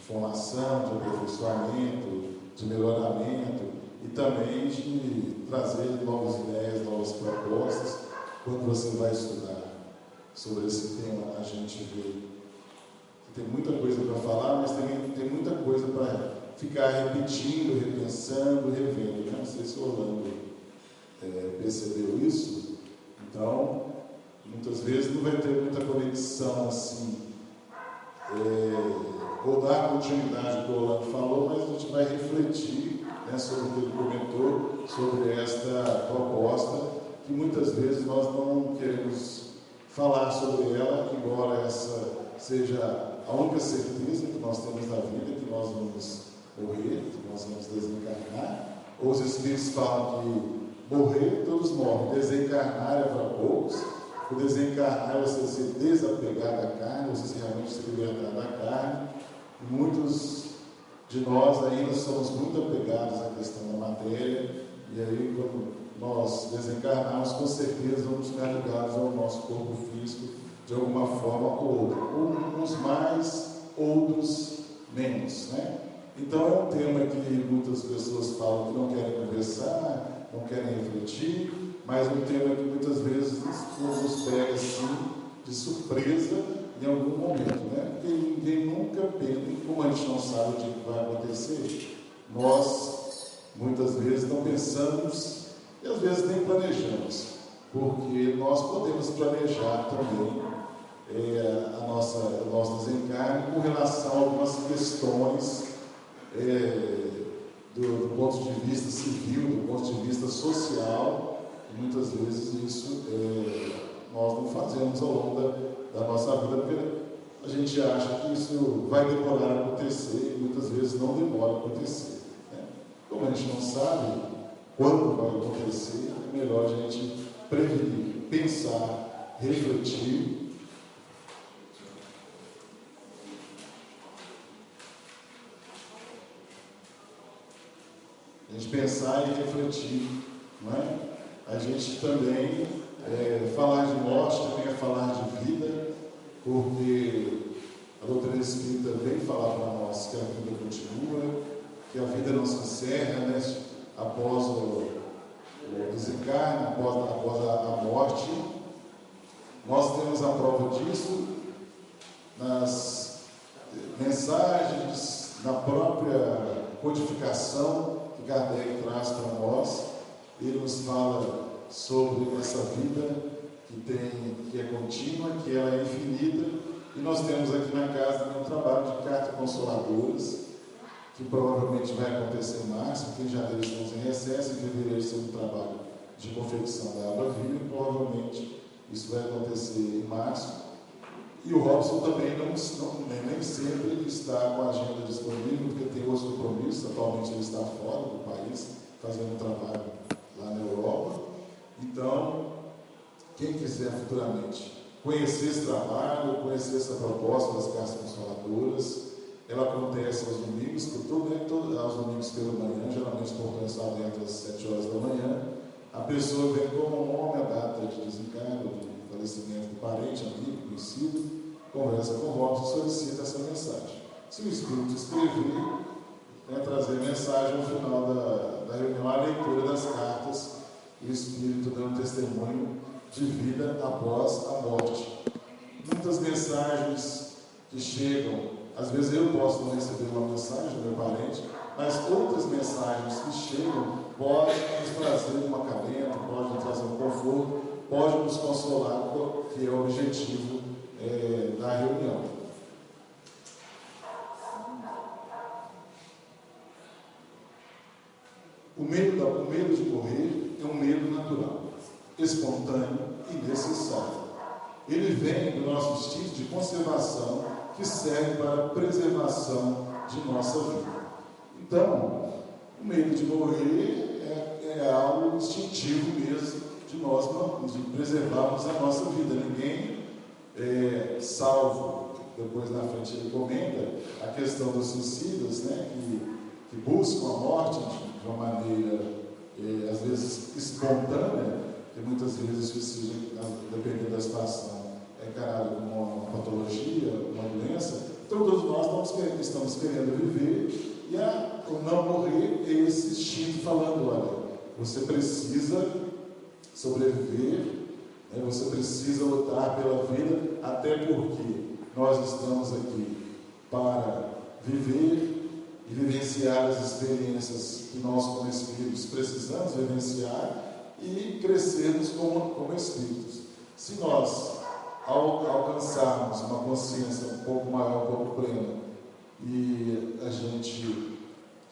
formação, de aperfeiçoamento, de melhoramento e também de trazer novas ideias, novas propostas. Quando você vai estudar sobre esse tema, a gente vê que tem muita coisa para falar, mas também tem muita coisa para ficar repetindo, repensando, revendo. Não sei se o Orlando percebeu isso. Então, muitas vezes não vai ter muita conexão assim, ou dar continuidade ao que o Orlando falou, mas a gente vai refletir, né, sobre o que ele comentou, sobre esta proposta, que muitas vezes nós não queremos falar sobre ela, embora essa seja a única certeza que nós temos na vida, que nós vamos morrer, que nós vamos desencarnar. Ou os Espíritos falam que morrer, todos morrem, desencarnar é para poucos. O desencarnar é você se desapegar da carne, você realmente se libertar da carne. E muitos de nós ainda somos muito apegados à questão da matéria, e aí quando nós desencarnarmos, com certeza vamos ficar ligados ao nosso corpo físico de alguma forma ou outra. Uns mais, outros menos, né? Então é um tema que muitas pessoas falam que não querem conversar, não querem refletir, mas é um tema que muitas vezes nos pega assim de surpresa em algum momento, né? Porque ninguém nunca pensa, como a gente não sabe o que vai acontecer, nós muitas vezes não pensamos e às vezes nem planejamos, porque nós podemos planejar também o nosso desencarne com relação a algumas questões do ponto de vista civil, do ponto de vista social, e muitas vezes isso nós não fazemos ao longo da nossa vida, porque a gente acha que isso vai demorar a acontecer, e muitas vezes não demora a acontecer, né? Como a gente não sabe quando vai acontecer, é melhor a gente prevenir, pensar, refletir. A gente pensar e refletir, não é? A gente também falar de morte, também é falar de vida, porque a doutrina espírita vem falar para nós que a vida continua, que a vida não se encerra, né, após o desencarne, após a morte. Nós temos a prova disso nas mensagens, na própria codificação que Kardec traz para nós. Ele nos fala sobre essa vida que é contínua, que ela é infinita, e nós temos aqui na casa um trabalho de cartas consoladoras, que provavelmente vai acontecer em março, porque em janeiro estamos em recesso, em fevereiro estamos no trabalho de confecção da água viva, e provavelmente isso vai acontecer em março. E o Robson também nem sempre está com a agenda disponível, porque tem outros compromissos. Atualmente ele está fora do país, fazendo um trabalho lá na Europa. Então, quem quiser futuramente conhecer esse trabalho, conhecer essa proposta das cartas consoladoras, ela acontece aos domingos, aos domingos pela manhã, geralmente os portões estão abertos às 7 horas da manhã. A pessoa vem com o nome, a data de desencargo, de falecimento do parente, amigo, conhecido, conversa com o Robson, solicita essa mensagem. Se o Espírito escrever, trazer a mensagem no final da reunião, a leitura das cartas, e o Espírito dando testemunho de vida após a morte. Muitas mensagens que chegam Às vezes eu posso não receber uma mensagem do meu parente, mas outras mensagens que chegam podem nos trazer um acalento, podem nos trazer um conforto, podem nos consolar, que é o objetivo da reunião. O medo de morrer é um medo natural, espontâneo e necessário. Ele vem do nosso instinto de conservação que serve para a preservação de nossa vida. Então, o medo de morrer é algo instintivo mesmo de nós, de preservarmos a nossa vida. Ninguém salvo, depois na frente ele comenta a questão dos suicidas, né, que buscam a morte de uma maneira, às vezes, espontânea, que muitas vezes o suicídio, dependendo da situação, é encarado como uma patologia, uma doença. Então, todos nós estamos querendo viver, e o não morrer é esse instinto falando: olha, você precisa sobreviver, né? Você precisa lutar pela vida, até porque nós estamos aqui para viver e vivenciar as experiências que nós, como espíritos, precisamos vivenciar e crescermos como espíritos. Se nós, ao alcançarmos uma consciência um pouco maior, um pouco plena, e a gente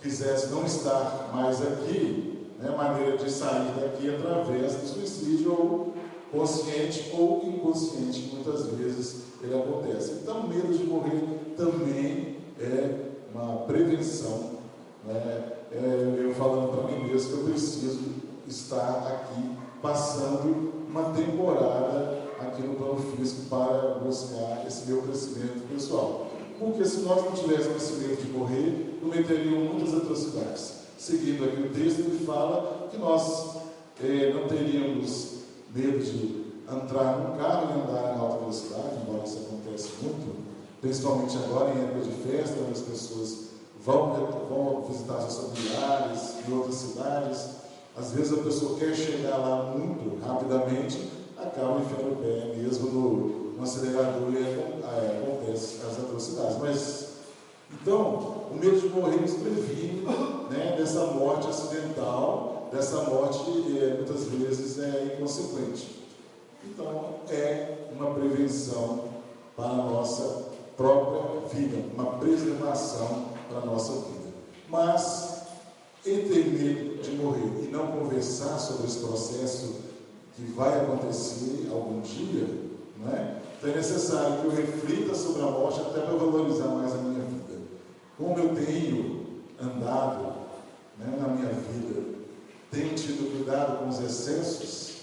quisesse não estar mais aqui, né, a maneira de sair daqui através do suicídio, ou consciente ou inconsciente, que muitas vezes ele acontece. Então, o medo de morrer também é uma prevenção, né? Eu falando para mim mesmo que eu preciso estar aqui, passando uma temporada aqui no plano físico para buscar esse meu crescimento pessoal. Porque se nós não tivéssemos esse medo de morrer, cometeríamos muitas atrocidades. Seguindo aqui o texto, ele fala que nós não teríamos medo de entrar num carro e andar em alta velocidade, embora isso aconteça muito, principalmente agora em época de festa, onde as pessoas vão visitar seus familiares em outras cidades. Às vezes a pessoa quer chegar lá muito rapidamente, acaba enfiando o pé mesmo no acelerador e acontece as atrocidades. Mas, então, o medo de morrer nos previne, né, dessa morte acidental, dessa morte muitas vezes inconsequente. Então, é uma prevenção para a nossa própria vida, uma preservação para a nossa vida. Mas, entre medo de morrer e não conversar sobre esse processo que vai acontecer algum dia, né? Então é necessário que eu reflita sobre a morte até para valorizar mais a minha vida. Como eu tenho andado, né, na minha vida, tenho tido cuidado com os excessos,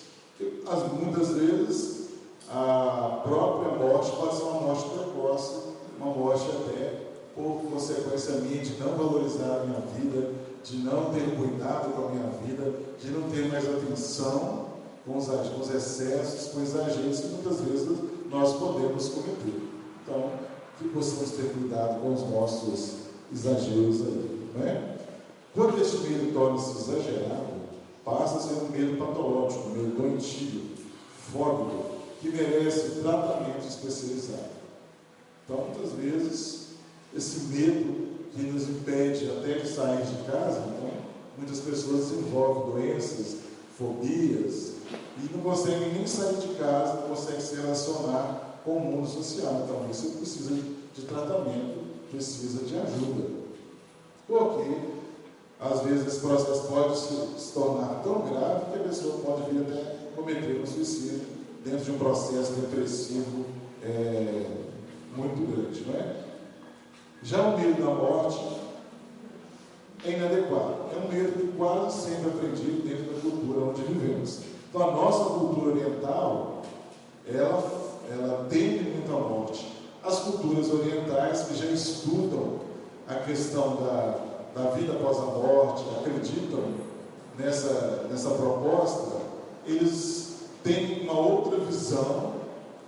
muitas vezes a própria morte pode ser uma morte precoce, uma morte até por consequência minha de não valorizar a minha vida, de não ter cuidado com a minha vida, de não ter mais atenção com os excessos, com exageros que muitas vezes nós podemos cometer. Então, que possamos ter cuidado com os nossos exageros aí, né? Quando este medo torna-se exagerado, passa a ser um medo patológico, um medo doentio, fóbico, que merece tratamento especializado. Então, muitas vezes, esse medo que nos impede até de sair de casa, então, muitas pessoas desenvolvem doenças, fobias, e não conseguem nem sair de casa, não conseguem se relacionar com o mundo social. Então, isso precisa de tratamento, precisa de ajuda. Porque, às vezes, esse processo pode se tornar tão grave que a pessoa pode vir até cometer um suicídio dentro de um processo depressivo muito grande, não é? Já o medo da morte é inadequado. É um medo que quase sempre aprendido dentro da cultura onde vivemos. Então, a nossa cultura oriental, ela teme muito a morte. As culturas orientais que já estudam a questão da vida após a morte, acreditam nessa proposta, eles têm uma outra visão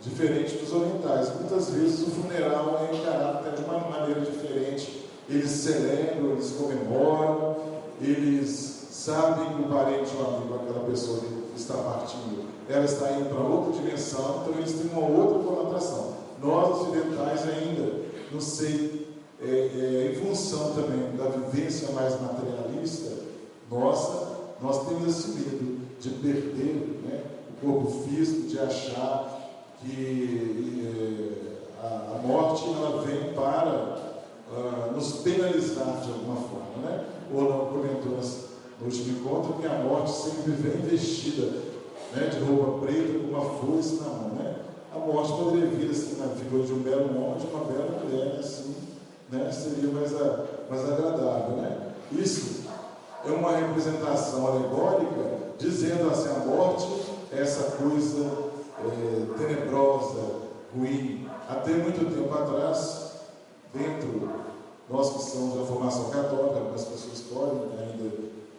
diferente dos orientais. Muitas vezes o funeral é encarado até de uma maneira diferente. Eles celebram, eles comemoram, eles sabem que o parente ou amigo, aquela pessoa que está partindo, ela está indo para outra dimensão, então eles têm uma outra conotação. Nós, ocidentais, ainda, não sei em função também da vivência mais materialista nossa, nós temos esse medo de perder, né, o corpo físico, de achar que a morte ela vem para nos penalizar de alguma forma, né? Ou não comentou no último encontro que a morte sempre vem vestida, né, de roupa preta com uma foice na mão, né? A morte poderia vir assim na figura de um belo homem, de uma bela mulher, assim, né? Seria mais agradável, né? Isso é uma representação alegórica dizendo assim, a morte é essa coisa tenebrosa, ruim. Até muito tempo atrás, dentro, nós que somos da formação católica, algumas pessoas podem ainda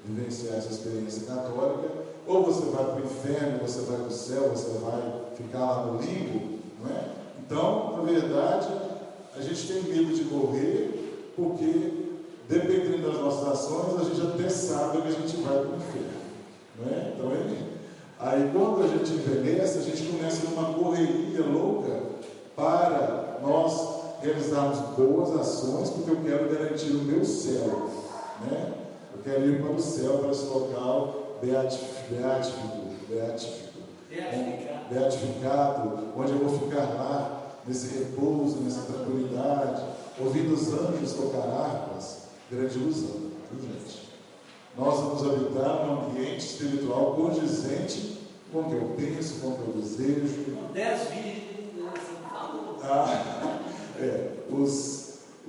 vivenciar essa experiência católica, ou você vai para o inferno, você vai para o céu, você vai ficar lá no limbo, não é? Então, na verdade, a gente tem medo de morrer, porque, dependendo das nossas ações, a gente até sabe que a gente vai para o inferno, não é? Então, aí quando a gente envelhece, a gente começa numa correria louca para nós realizarmos boas ações, porque eu quero garantir o meu céu, né? Eu quero ir para o céu, para esse local beatificado, onde eu vou ficar lá, nesse repouso, nessa tranquilidade, ouvindo os anjos tocar harpas, grande ilusão, viu, gente? Nós vamos habitar num ambiente espiritual condizente com o que eu penso, com o que eu desejo. 10 vídeos, falou.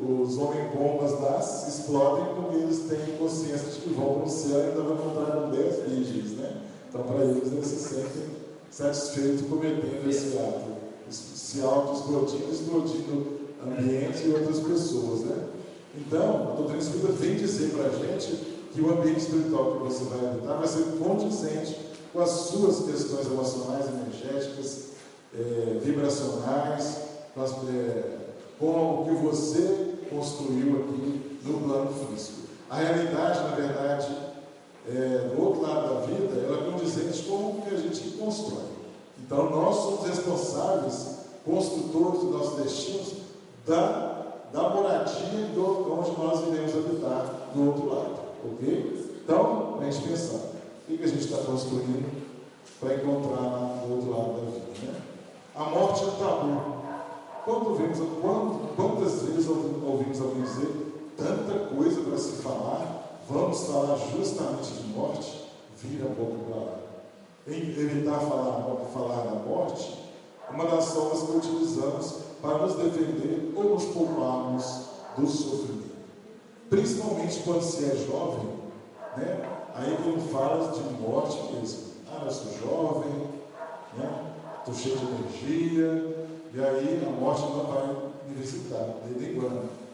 Os homem-bombas lá se explodem porque eles têm consciência de que vão para o céu e ainda vão encontrar com 10 virgens, né? Então, para eles se sentem satisfeitos cometendo esse ato, se auto-explodindo ambiente e outras pessoas, né? Então, a doutrina espírita vem dizer para a gente que o ambiente espiritual que você vai habitar vai ser condizente com as suas questões emocionais, energéticas, vibracionais, com o que você construiu aqui no plano físico. A realidade, na verdade, do outro lado da vida, ela é condizente com o que a gente constrói. Então, nós somos responsáveis, construtores dos nossos destinos, da moradia onde nós iremos habitar do outro lado. Ok? Então, a gente pensar, o que a gente está construindo para encontrar lá do outro lado da vida, né? A morte é um tabu. Quantas vezes ouvimos alguém dizer tanta coisa para se falar, vamos falar justamente de morte, vira a boca para lá. Evitar falar da morte é uma das formas que utilizamos para nos defender ou nos pouparmos do sofrimento. Principalmente quando se é jovem, né? Aí quando fala de morte mesmo, eu sou jovem, né? Estou cheio de energia, e aí a morte não vai me visitar, desde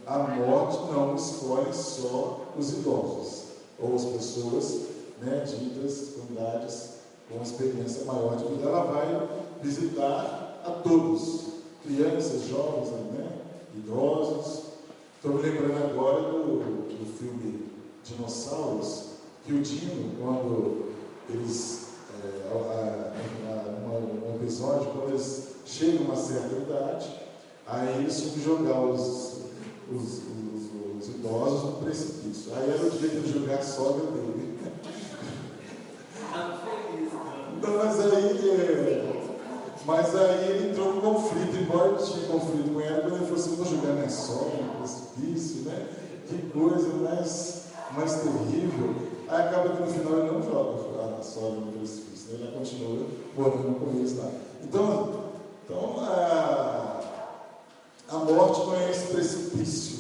a morte não escolhe só os idosos, ou as pessoas, né, ditas com idades, com experiência maior de vida, ela vai visitar a todos, crianças, jovens, né, idosos. Estou me lembrando agora do filme Dinossauros, que o Dino, quando eles, um episódio, quando eles chegam a uma certa idade, aí eles tinham que jogar os idosos no precipício. Aí era o dia de jogar a sogra dele. Mas aí ele entrou em conflito, embora ele tinha conflito com ela, quando ele falou assim, vou jogar minha sogra no precipício, né? Que coisa mais terrível. Aí acaba que no final ele não joga a sogra no precipício, né? Ele continua morando com eles lá. Então a morte não é esse precipício,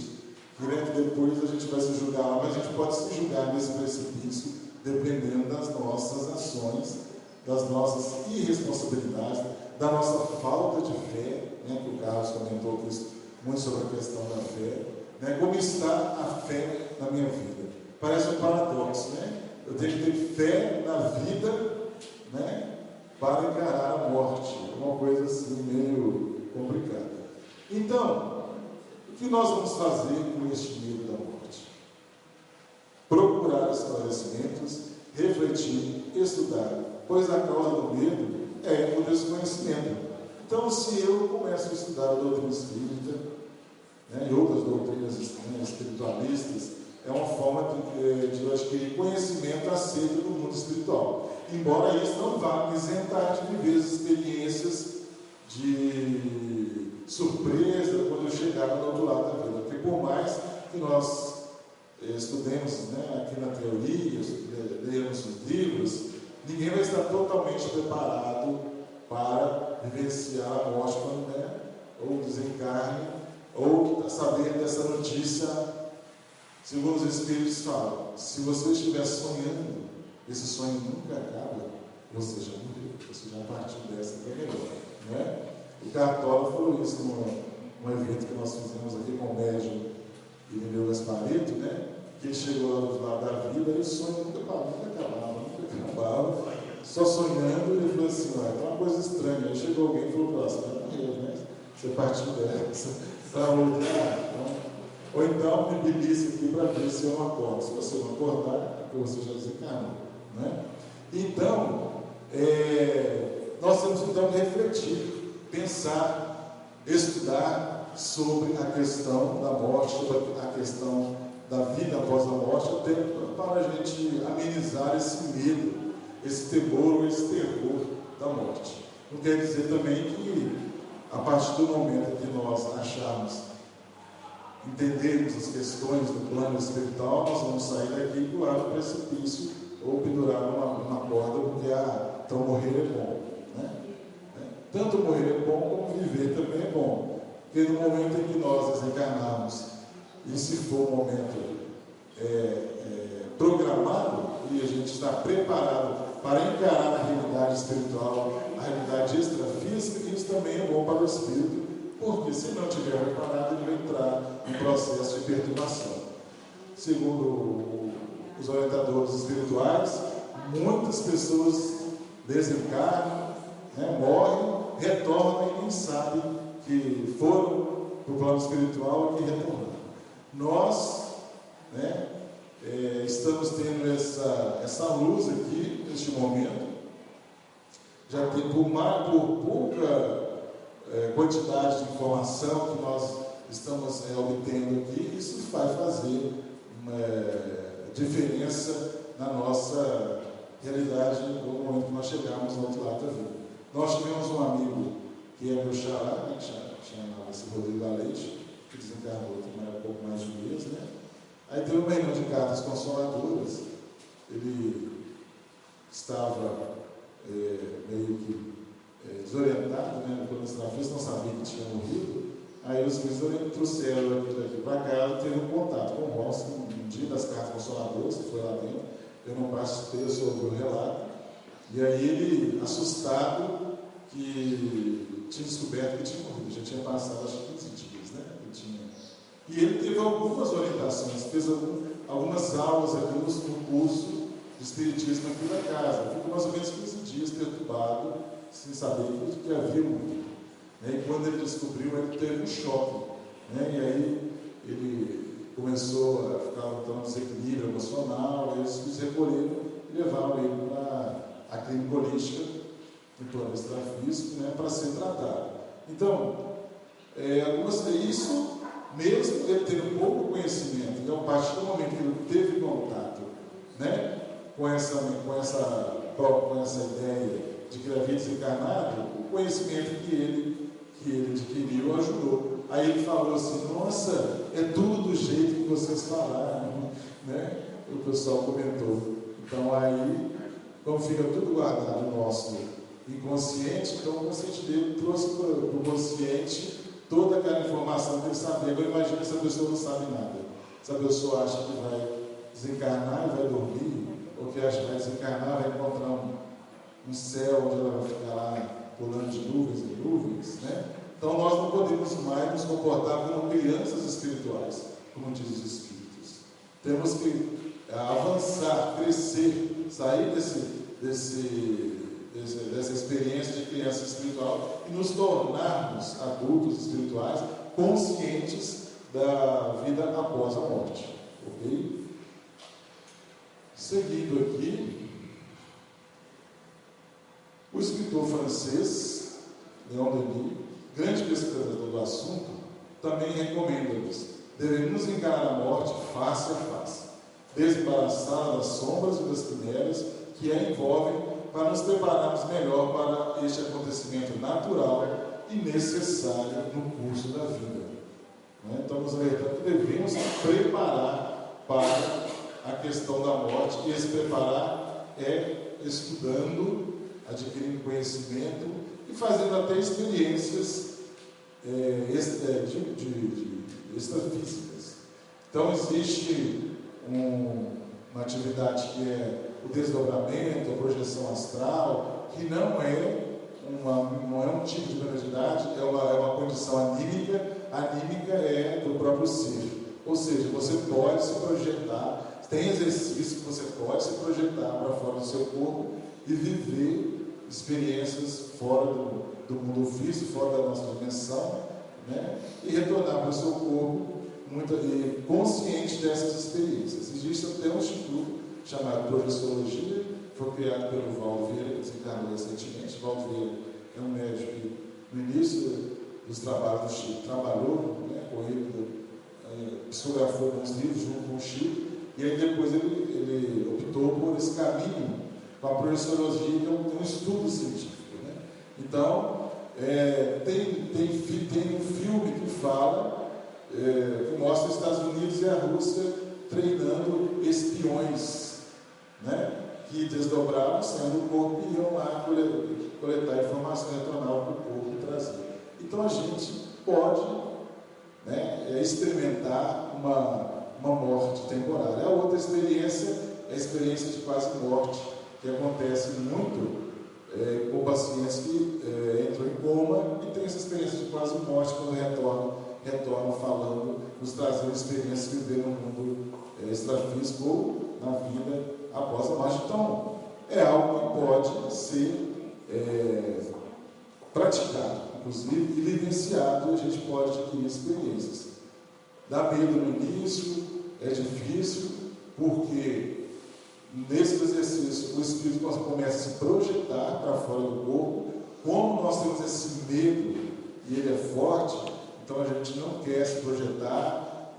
que depois a gente vai se julgar lá, mas a gente pode se julgar nesse precipício dependendo das nossas ações, das nossas irresponsabilidades, da nossa falta de fé, né, que o Carlos comentou muito sobre a questão da fé, né, como está a fé na minha vida. Parece um paradoxo, né? Eu tenho que ter fé na vida, né, para encarar a morte. É uma coisa assim meio complicada. Então, o que nós vamos fazer com este medo da morte? Procurar esclarecimentos, refletir, estudar, pois a causa do medo é o desconhecimento. Então, se eu começo a estudar a doutrina espírita, né, e outras doutrinas, né, espiritualistas, é uma forma de adquirir conhecimento acerca do mundo espiritual. Embora isso não vá me isentar de viver as experiências de surpresa quando eu chegar do outro lado da vida. Porque por mais que nós estudemos, né, aqui na teoria, leamos os livros, ninguém vai estar totalmente preparado para vivenciar a morte, né, ou desencarne, ou saber dessa notícia. Segundo os Espíritos falam, se você estiver sonhando, esse sonho nunca acaba, você já morreu, você já partiu dessa que é melhor, né? O Cartola falou isso num evento que nós fizemos aqui com o médium Irineu Gasparito, né? Que ele chegou lá do lado da vida e o sonho nunca acabava, só sonhando. Ele falou assim: é uma coisa estranha. Aí chegou alguém e falou: você vai morrer, né? Você partiu dessa para outra. Ou então, me belisca aqui para ver se eu não acordo. Se você não acordar, você já desencarnou, né? Então, nós temos então que refletir, pensar, estudar sobre a questão da morte, sobre a questão da vida após a morte, até para a gente amenizar esse medo, esse temor, esse terror da morte. Não quer dizer também que, a partir do momento que nós acharmos, entendermos as questões do plano espiritual, nós vamos sair daqui e pular no precipício ou pendurar numa corda, porque então morrer é bom, né? Tanto morrer é bom como viver também é bom, porque no momento em que nós desencarnarmos, e se for um momento programado, e a gente está preparado para encarar a realidade espiritual, a realidade extrafísica, isso também é bom para o espírito, porque se não estiver preparado, ele vai entrar em processo de perturbação. Segundo os orientadores espirituais, muitas pessoas desencarnam, né, morrem, retornam e nem sabem que foram para o plano espiritual e que retornaram. Nós, né, estamos tendo essa luz aqui, neste momento, já tem por pouca quantidade de informação que nós estamos obtendo aqui, isso vai fazer uma diferença na nossa realidade no momento que nós chegarmos ao outro lado da vida. Nós tivemos um amigo que é meu xará, né, chamava-se Rodrigo Aleixo, que desencarnou há pouco mais de um mês, né? Aí teve uma reunião de cartas consoladoras, ele estava meio que desorientado, né, quando os trafistas não sabiam que tinha morrido. Aí os espíritos trouxeram aquilo daqui para cá, teve um contato com o Ross no dia das cartas consoladoras, que foi lá dentro. Eu não participei, eu só ouvi o relato. E aí ele, assustado, que tinha descoberto que tinha morrido, já tinha passado acho que 15 dias, né? E ele teve algumas orientações, fez algumas aulas aqui no curso de Espiritismo aqui da casa. Ficou mais ou menos 15 dias perturbado, sem saber que havia morrido. E quando ele descobriu, ele teve um choque, né? E aí ele começou a ficar um desequilíbrio emocional, e eles recolheram e levaram ele para a clínica holística, no plano extrafísico, né, para ser tratado. Então, isso, mesmo ele tendo pouco conhecimento, e a partir do momento que ele teve contato, né, com essa ideia de que ele havia desencarnado, o conhecimento que ele adquiriu ajudou. Aí ele falou assim: nossa, é tudo do jeito que vocês falaram, né? O pessoal comentou. Então aí, como fica tudo guardado no nosso inconsciente, então o consciente dele trouxe para o consciente toda aquela informação que ele sabia. Agora imagina se a pessoa não sabe nada. Se a pessoa acha que vai desencarnar e vai dormir, ou que acha que vai desencarnar e vai encontrar um céu onde ela vai ficar lá pulando de nuvens e nuvens, né? Então nós não podemos mais nos comportar como crianças espirituais, como diz os Espíritos. Temos que avançar, crescer, sair dessa experiência de criança espiritual e nos tornarmos adultos espirituais conscientes da vida após a morte. Ok? Seguindo aqui, o escritor francês, Leon Denis, grande pesquisador do assunto, também recomenda-nos: devemos encarar a morte face a face, desembaraçada das sombras e das quimeras que a envolvem, para nos prepararmos melhor para este acontecimento natural e necessário no curso da vida. Então, nos alertando que devemos preparar para a questão da morte, e esse preparar é estudando, adquirindo conhecimento e fazendo até experiências extrafísicas. Então, existe uma atividade que é o desdobramento, a projeção astral, que não é um tipo de mediunidade, é uma condição anímica. Anímica é do próprio ser. Ou seja, você pode se projetar, tem exercício que você pode se projetar para fora do seu corpo e viver experiências fora do mundo físico, fora da nossa dimensão, né? E retornar para o seu corpo consciente dessas experiências. Existe até um instituto chamado Projeciologia, foi criado pelo Valdo Vieira, que desencarnou recentemente. Valdo Vieira é um médico que, no início dos trabalhos do Chico, trabalhou, né, com ele, psicografou alguns livros junto com o Chico, e aí depois ele optou por esse caminho com a projeciologia, que é um estudo científico, né? Então, tem um filme que fala, que mostra os Estados Unidos e a Rússia treinando espiões, né, que desdobravam, saindo do corpo e iam lá coletar informação, retornar para o corpo e trazer. Então a gente pode, né, experimentar uma morte temporária. A outra experiência é a experiência de quase morte, que acontece muito com pacientes que entram em coma e tem essa experiência de quase morte quando retornam falando, nos trazendo experiências de viver no mundo extrafísico ou na vida após a morte. Então, é algo que pode ser praticado, inclusive, e vivenciado, e a gente pode adquirir experiências. Dá medo no início, é difícil, porque nesse exercício o espírito começa a se projetar para fora do corpo. Como nós temos esse medo e ele é forte, então a gente não quer se projetar,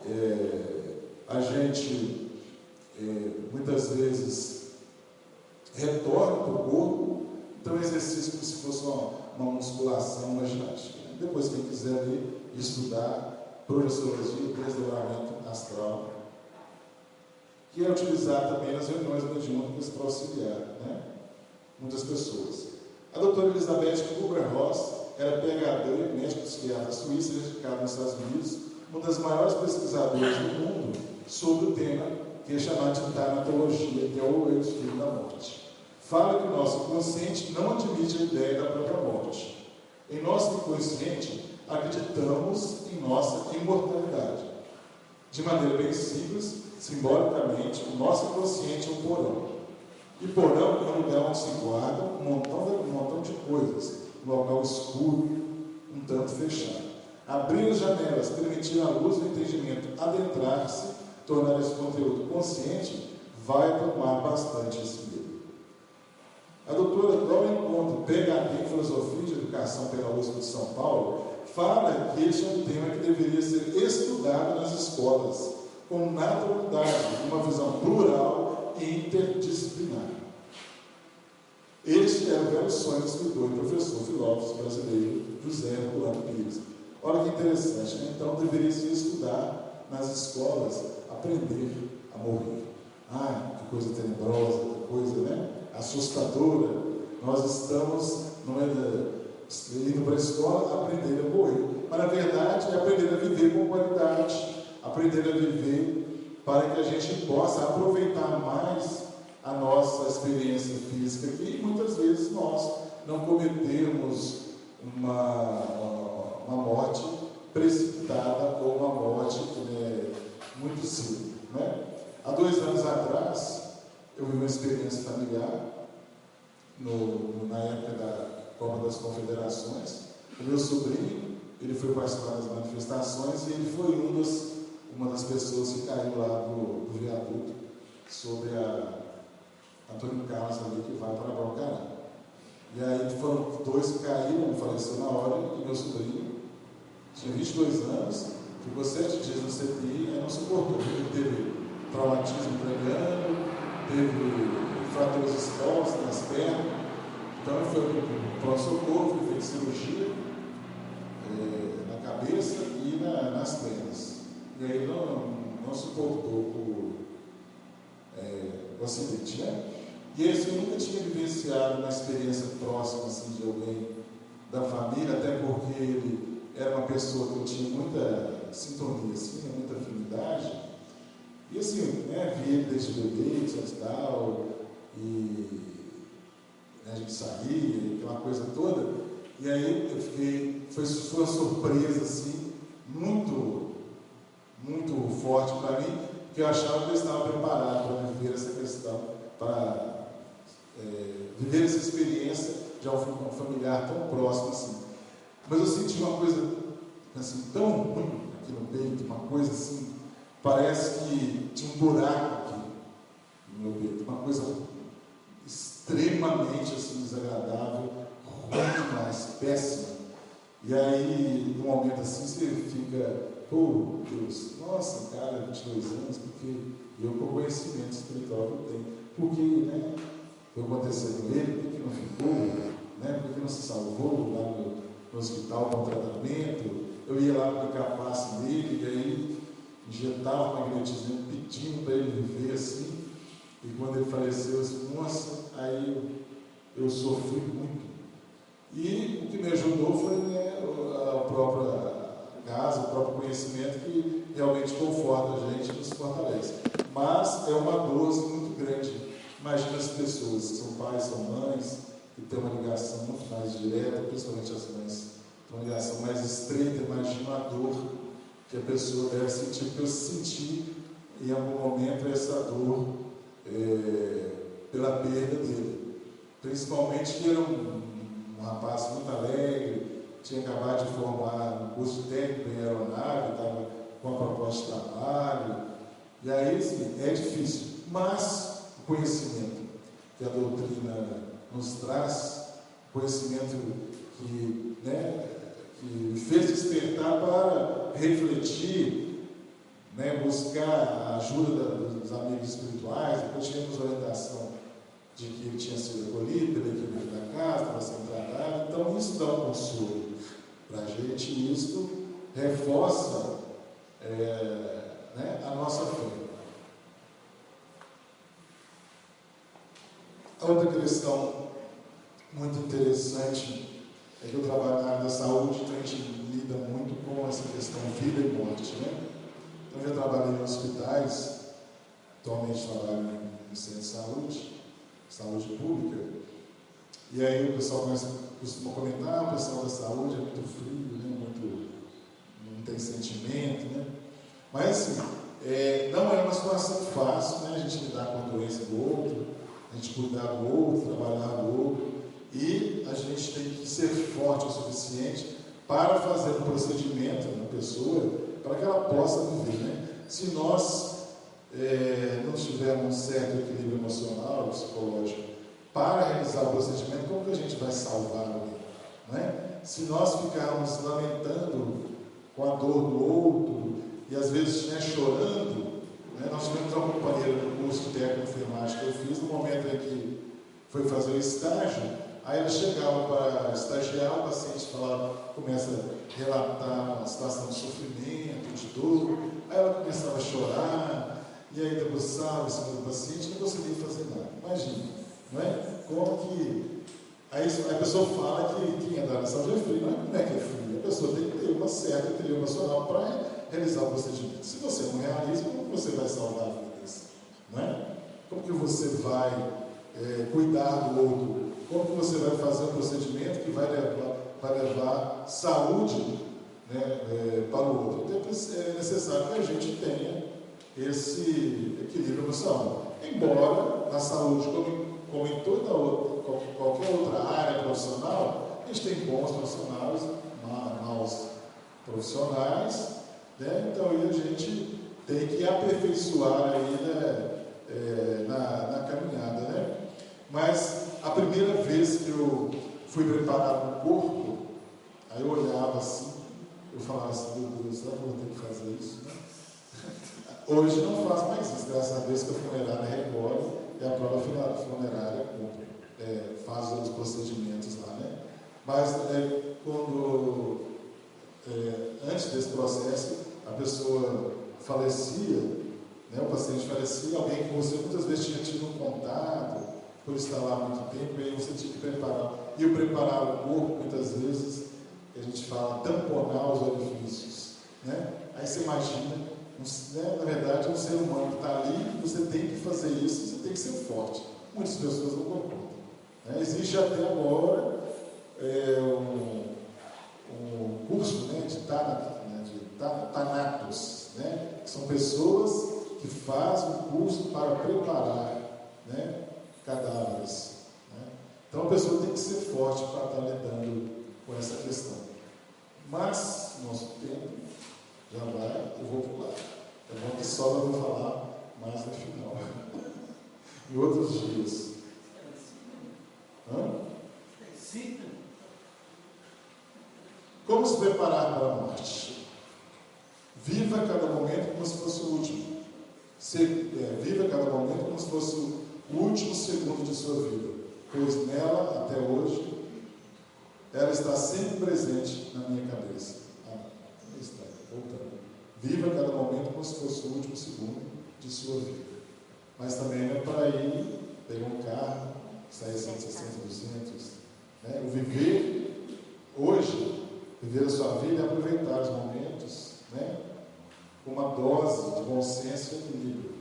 a gente muitas vezes retorna para o corpo. Então é um exercício como se fosse uma musculação, uma ginástica. Depois, quem quiser ler e estudar projeciologia, desdobramento astral, que é utilizado também nas reuniões mediúnicas para auxiliar, né, muitas pessoas. A doutora Elizabeth Kubler-Ross era PhD, médica psiquiatra suíça, dedicada nos Estados Unidos, uma das maiores pesquisadoras do mundo sobre o tema que é chamado de tanatologia, que é o estudo da morte. Fala que o nosso inconsciente não admite a ideia da própria morte. Em nosso inconsciente, acreditamos em nossa imortalidade. De maneira bem simples, simbolicamente, o nosso inconsciente é um porão. E porão é um lugar onde se guarda um montão de coisas, um local escuro, um tanto fechado. Abrir as janelas, permitir a luz do entendimento adentrar-se, tornar esse conteúdo consciente, vai tomar bastante esse medo. A doutora Dora Encontro, PhD em Filosofia de Educação pela USP de São Paulo, fala que este é um tema que deveria ser estudado nas escolas, com naturalidade, uma visão plural e interdisciplinar. Este era o velho sonho do escritor e professor filósofo brasileiro José Herculano Pires. Olha que interessante, né? Então deveria se estudar nas escolas, aprender a morrer. Que coisa tenebrosa, que coisa, né, assustadora. Nós estamos indo para a escola aprender a morrer. Mas na verdade é aprender a viver com qualidade, aprender a viver para que a gente possa aproveitar mais a nossa experiência física aqui, e muitas vezes nós não cometemos uma morte precipitada ou uma morte muito cedo, né? Há 2 anos atrás, eu vi uma experiência familiar, na época da Copa das Confederações. O meu sobrinho, ele foi participar das manifestações e ele foi uma das pessoas que caiu lá do viaduto sobre a Antônio Carlos ali, que vai para Balcará. E aí foram 2 que caíram, um faleceu na hora, e meu sobrinho tinha 22 anos, ficou 7 dias no CTI, aí não suportou. Ele teve traumatismo craniano, teve fraturas expostas nas pernas, então ele foi para o pronto-socorro, foi feita cirurgia na cabeça e nas pernas. E aí não suportou o acidente, né? E esse eu nunca tinha vivenciado uma experiência próxima assim, de alguém da família, até porque ele era uma pessoa que eu tinha muita sintonia, assim, muita afinidade. E assim, né, vi ele desde bebê, e tal, e né, a gente saía, aquela coisa toda. E aí eu fiquei, foi uma surpresa assim, muito forte para mim, porque eu achava que eu estava preparado para viver essa questão, para viver essa experiência de um familiar tão próximo assim. Mas eu senti uma coisa assim, tão ruim aqui no peito, uma coisa assim, parece que tinha um buraco aqui no meu peito, uma coisa extremamente assim, desagradável, ruim demais, péssima. E aí, num momento assim, você fica, pô, Deus, nossa, cara, 22 anos, porque eu com o conhecimento espiritual que eu tenho, porque, né, foi acontecer com ele, por que não ficou, né, por que não se salvou lá no hospital com tratamento? Eu ia lá aplicar a passe nele, e aí injetava magnetismo, pedindo para ele viver assim, e quando ele faleceu, eu disse, nossa, aí eu sofri muito. E o que me ajudou foi, né, a própria casa, o próprio conhecimento que realmente conforta a gente e nos fortalece. Mas é uma dor muito grande. Imagina as pessoas que são pais, são mães, que têm uma ligação muito mais direta, principalmente as mães, uma ligação mais estreita. Imagina a dor que a pessoa deve sentir, porque eu senti em algum momento essa dor pela perda dele. Principalmente que era um rapaz muito alegre, tinha acabado de formar um curso técnico em aeronave, estava com uma proposta de trabalho. E aí, assim, é difícil, mas o conhecimento que a doutrina nos traz, conhecimento que, né, que me fez despertar para refletir, né, buscar a ajuda dos amigos espirituais. Depois tivemos orientação de que ele tinha sido acolhido pela equipe da casa, estava sendo tratado. Então, isso dá um consolo para a gente, e isso reforça né, a nossa fé. A outra questão muito interessante é que eu trabalho na área da saúde, então a gente lida muito com essa questão vida e morte, né? Então, eu já trabalhei em hospitais, atualmente trabalho em centro de saúde pública, e aí o pessoal costuma comentar, o pessoal da saúde é muito frio, né? Não tem sentimento, né? Mas assim, não é uma situação fácil, né? A gente lidar com a doença do outro, a gente cuidar do outro, trabalhar do outro, e a gente tem que ser forte o suficiente para fazer um procedimento na pessoa, para que ela possa viver, né? Se nós não tivermos um certo equilíbrio emocional, psicológico, para realizar o procedimento, como que a gente vai salvar alguém? Não é? Se nós ficarmos lamentando com a dor do outro, e às vezes, né, chorando, né? Nós tivemos uma companheira no curso de técnico de enfermagem que eu fiz, no momento em que foi fazer o estágio, aí ela chegava para estagiar, o paciente começa a relatar uma situação de sofrimento, de dor, aí ela começava a chorar, e aí debruçava em cima do paciente, não conseguia fazer nada. Imagina, não é? Como que... Aí a pessoa fala que quem é da saúde é frio, não é que é frio, a pessoa tem que ter uma certa equilíbrio emocional para realizar o procedimento. Se você não realiza, como você vai salvar vidas? Não é? Como que você vai cuidar do outro? Como que você vai fazer um procedimento que vai levar saúde, né, para o outro? Então é necessário que a gente tenha esse equilíbrio emocional. Embora na saúde, como em qualquer outra área profissional, a gente tem bons profissionais, maus profissionais, né? Então aí a gente tem que aperfeiçoar aí, né, na caminhada, né? Mas a primeira vez que eu fui preparar o corpo, aí eu olhava assim, eu falava assim, meu Deus, será que eu vou ter que fazer isso? Né? Hoje não faço mais isso, graças a Deus que a funerária recolhe e a própria funerária faz os procedimentos lá, né? Mas antes desse processo, a pessoa falecia, né? O paciente falecia, alguém que você muitas vezes tinha tido um contato, por estar lá há muito tempo, e aí você tinha que preparar. E o preparar o corpo, muitas vezes, a gente fala tamponar os orifícios, né? Aí você imagina, né? Na verdade, um ser humano que está ali, você tem que fazer isso, você tem que ser forte. Muitas pessoas não concordam. Né? Existe até agora um curso, né, de Thanatos, né? Que são pessoas que fazem um curso para preparar, né, cadáveres. Né? Então a pessoa tem que ser forte para estar lidando com essa questão. Mas, nosso tempo já vai, eu vou pular. É bom que só eu vou falar mais no final. Em outros dias. Como se preparar para a morte? Viva cada momento como se fosse o último. Viva cada momento como se fosse o último segundo de sua vida, pois nela, até hoje, ela está sempre presente na minha cabeça. Voltando. Viva cada momento como se fosse o último segundo de sua vida. Mas também não é para ir pegar um carro, sair 160, 200. Né? O viver hoje, viver a sua vida é aproveitar os momentos, né? Com uma dose de bom senso e equilíbrio.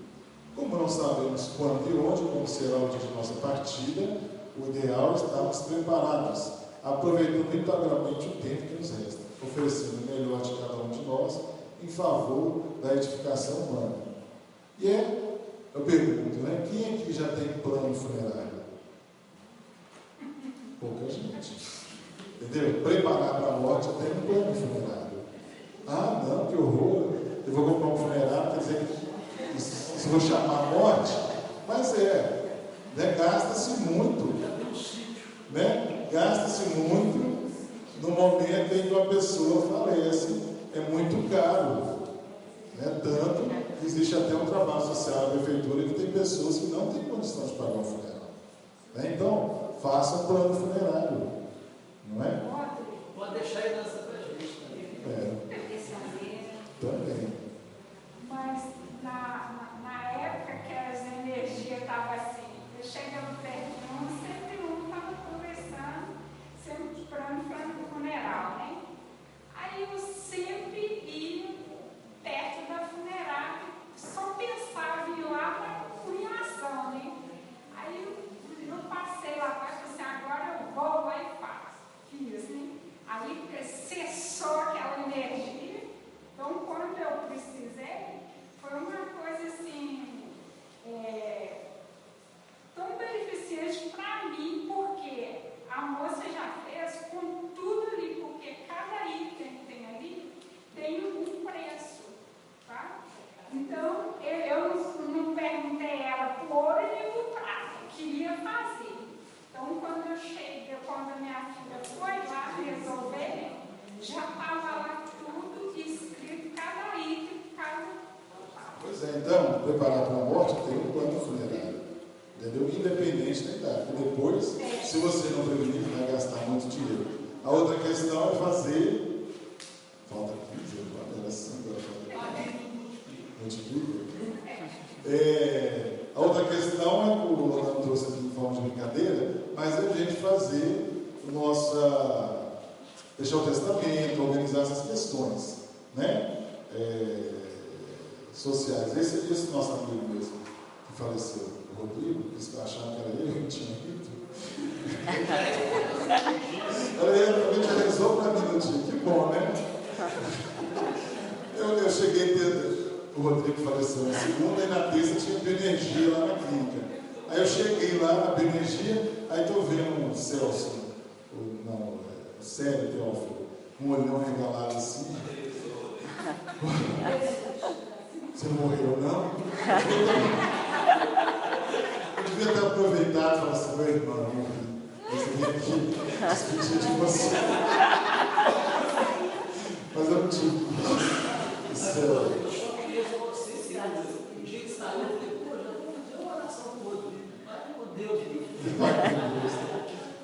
Como não sabemos quando e onde, como será o dia de nossa partida, o ideal é estarmos preparados, aproveitando integralmente o tempo que nos resta, oferecendo o melhor de cada um de nós em favor da edificação humana. E eu pergunto, né, quem aqui já tem plano funerário? Pouca gente. Entendeu? Preparar para a morte tem um plano funerário. Ah, não, que horror! Eu vou comprar um funerário, quer dizer que se vou chamar a morte, mas né, gasta-se muito, né? Gasta-se muito no momento em que uma pessoa falece, é muito caro, né? Tanto que existe até um trabalho social na prefeitura que tem pessoas que não têm condição de pagar um funeral, né? Então, faça um plano funerário, não é? Pode deixar a herança para a gente também. Também. Mas na época que as energias estavam assim, eu chegando perto de um, sempre um estava conversando, sempre plano funeral, né? Aí eu sempre ia perto da funerária, só pensava em ir lá para cunhação, né? Aí eu passei lá para assim, agora eu vou lá e faço. Fiz, né? Aí cessou aquela energia. Então, quando eu precisei, foi uma coisa assim, tão beneficente para mim, porque a moça já fez com tudo ali, porque cada item que tem ali tem um preço, tá? Então, eu não perguntei ela por ouro nem por prata, eu queria fazer. Então, quando eu cheguei, quando a minha filha foi lá resolver, já estava lá tudo escrito, cada item, cada... Pois é, então, preparar para a morte tem um plano funerário, entendeu? Independente da idade. E depois, se você não prevenir, vai gastar muito dinheiro. A outra questão é fazer... Falta 15, agora era 5, agora falta 15. Multiplica. A outra questão é que o Rolando trouxe aqui em forma de brincadeira, mas é a gente fazer deixar o testamento, organizar essas questões, né? Sociais. Esse nosso amigo mesmo, que faleceu, o Rodrigo, que acharam que era ele, eu tinha dito. Ele também rezou para mim no dia, que bom, né? Eu cheguei tendo. O Rodrigo faleceu na segunda e na terça tinha bioenergia lá na clínica. Aí eu cheguei lá na bioenergia, aí estou vendo o Celso, o Célio Teófilo, um olhão regalado assim. Você não morreu, não? Eu devia ter aproveitado e falado assim, meu irmão, eu morri. Você vem aqui despedir de você. Mas eu não tinha Deus livre.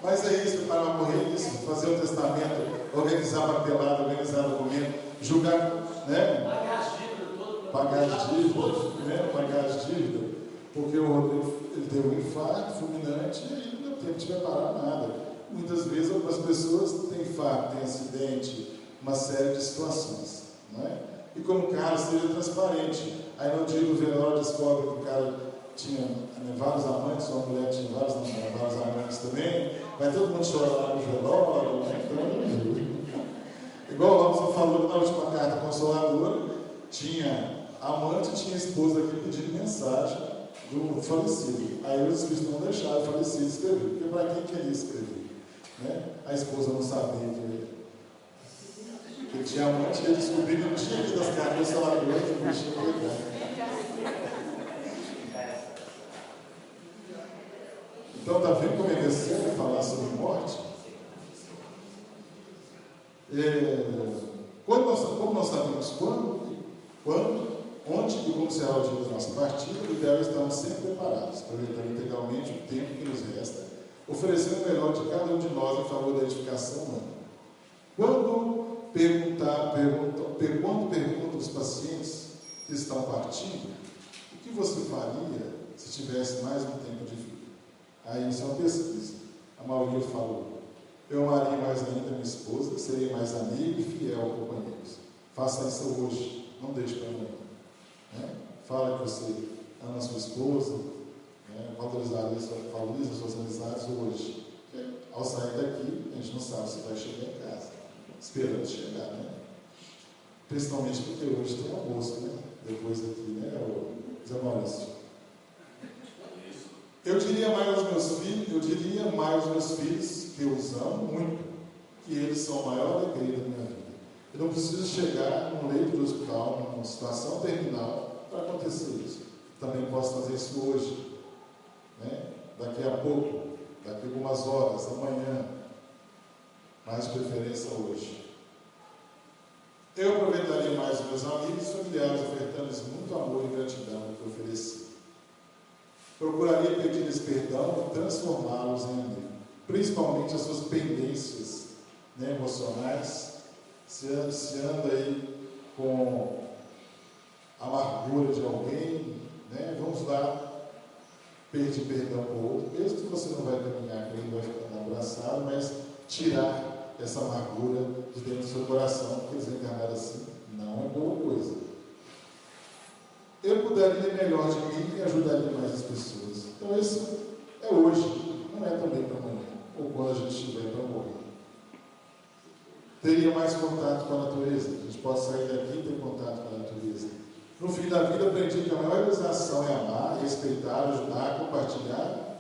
Mas é isso, para morrer isso, fazer o testamento, organizar papelada, organizar documento, julgar, né? Pagar as dívidas, né? Pagar as dívidas, porque o Rodrigo ele teve um infarto fulminante e aí não tem que te preparar nada. Muitas vezes algumas pessoas têm infarto, têm acidente, uma série de situações, não é? E como o cara seja transparente, aí no dia do velório descobre que o cara tinha vários amantes, uma mulher tinha vários amantes também, vai todo mundo chorar lá no velório, né? Então, igual o Robson falou na última carta consoladora, tinha amante e tinha esposa que pedindo mensagem do falecido. Aí os espíritos não deixaram o falecido escrever, porque para quem queria escrever? Né? A esposa não sabia que tinha amante, ia descobrir que não tinha aqui das cartas consoladoras, que não tinha verdade. Então, está vendo como é necessário falar sobre morte? Como nós sabemos quando, onde e como será o dia da nossa partida, o ideal é estarmos sempre preparados, aproveitando integralmente o tempo que nos resta, oferecendo o melhor de cada um de nós em favor da edificação humana. Quando pergunto aos pacientes que estão partindo, o que você faria se tivesse mais um tempo de vida? Aí isso é uma pesquisa. A maioria falou: eu amaria mais ainda minha esposa, seria mais amigo e fiel companheiros. Faça isso hoje, não deixe para amanhã. Né? Fala que você ama a sua esposa, né? Valoriza suas amizades hoje. Porque ao sair daqui, a gente não sabe se vai chegar em casa. Esperando chegar, né? Principalmente porque hoje tem almoço, né? Depois aqui, né, Zé Maurício? Eu diria mais aos meus filhos que eu os amo muito, que eles são a maior alegria da minha vida. Eu não preciso chegar num leito do hospital, numa situação terminal, para acontecer isso. Também posso fazer isso hoje, né? Daqui a pouco, daqui a algumas horas, amanhã, mais de preferência hoje. Eu aproveitaria mais os meus amigos e familiares, ofertando-lhes muito amor e gratidão que ofereci. Procuraria pedir-lhes perdão e transformá-los em amigo, principalmente as suas pendências, né, emocionais. Se anda aí com a amargura de alguém, né, vamos lá pedir perdão para o outro, mesmo que você não vai caminhar com ele, vai ficar abraçado, mas tirar essa amargura de dentro do seu coração, porque desencarnar assim não é boa coisa. Eu cuidaria melhor de mim e ajudaria mais as pessoas. Então isso é hoje, não é também para amanhã, ou quando a gente estiver para morrer. Teria mais contato com a natureza, a gente pode sair daqui e ter contato com a natureza. No fim da vida aprendi que a maior realização é amar, respeitar, ajudar, compartilhar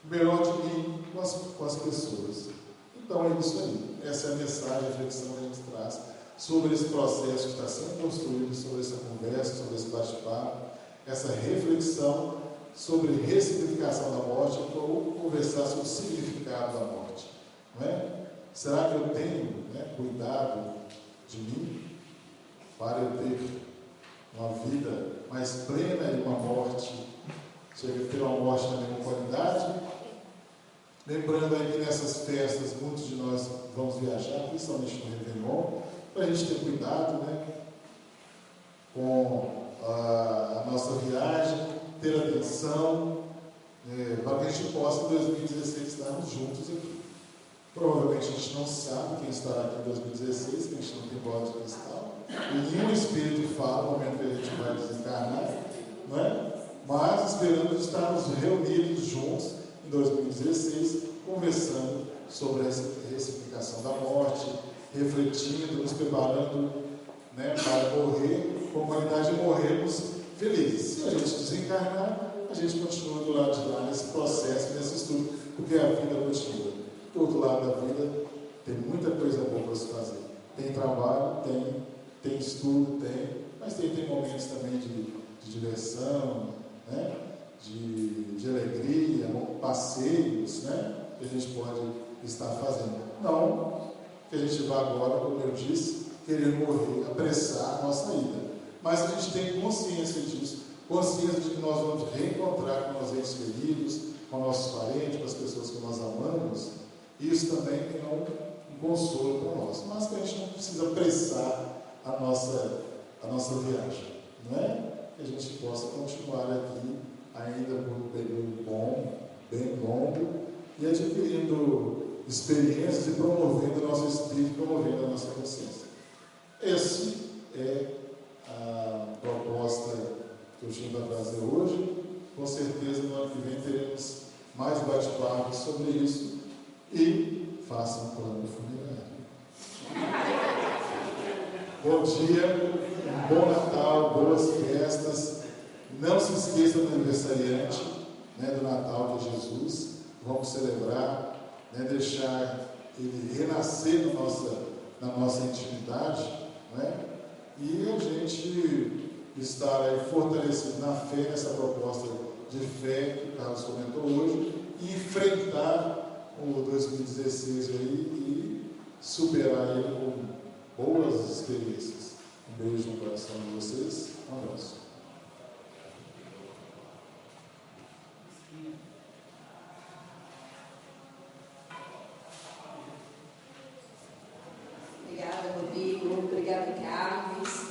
o melhor de mim com as pessoas. Então é isso aí. Essa é a mensagem, a reflexão que a gente traz sobre esse processo que está sendo construído, sobre essa conversa, sobre esse bate-papo, essa reflexão sobre ressignificação da morte, ou conversar sobre o significado da morte. Não é? Será que eu tenho, né, cuidado de mim para eu ter uma vida mais plena e uma morte, chega a ter uma morte na mesma qualidade? Lembrando aí que nessas festas, muitos de nós vamos viajar, principalmente no Réveillon, para a gente ter cuidado, né, com a nossa viagem, ter atenção, para que a gente possa, em 2016, estarmos juntos aqui. Provavelmente a gente não sabe quem estará aqui em 2016, que a gente não tem bola de cristal, e nenhum espírito fala no momento que a gente vai desencarnar, não é? Mas esperamos estarmos reunidos juntos em 2016, conversando sobre a ressignificação da morte, refletindo, nos preparando, né, para morrer, com a qualidade de morrermos felizes. Se a gente desencarnar, a gente continua do lado de lá, nesse processo, nesse estudo, porque a vida continua. Do outro lado da vida, tem muita coisa boa para se fazer. Tem trabalho, tem estudo, mas tem momentos também de diversão, né, de alegria, passeios, né, que a gente pode estar fazendo. Não que a gente vá agora, como eu disse, querer morrer, apressar a nossa ida. Mas a gente tem consciência disso, consciência de que nós vamos reencontrar com nossos entes queridos, com nossos parentes, com as pessoas que nós amamos, isso também é um consolo para nós. Mas que a gente não precisa apressar a nossa viagem, não é? Que a gente possa continuar aqui ainda por um período bom, bem longo, e adquirindo experiências e promovendo o nosso espírito, promovendo a nossa consciência. Essa é a proposta que eu tinha para trazer hoje. Com certeza no ano que vem teremos mais bate-papo sobre isso e façam um plano funerário. Bom dia, um bom Natal, boas festas. Não se esqueça do aniversariante, né, do Natal, que é Jesus. Vamos celebrar, né, deixar ele renascer na nossa intimidade, né, e a gente estar aí fortalecido na fé, nessa proposta de fé que o Carlos comentou hoje, e enfrentar o 2016 aí e superar ele com boas experiências. Um beijo no coração de vocês, um abraço. Obrigada, Rodrigo. Obrigada, Carlos.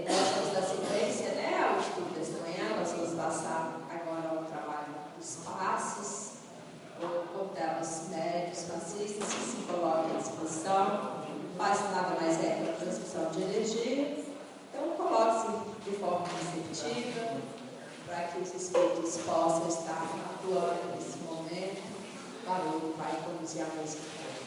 Nós vamos dar sequência, né, ao estudo desta manhã. Nós vamos passar agora ao trabalho dos passos. Vou convidar os médicos, passistas que se coloquem à disposição. Passo nada mais é que a transmissão de energia. Então, coloque-se de forma receptiva para que os espíritos possam estar atuando nesse momento. O barulho vai conduzir a música para eles.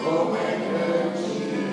Como é grande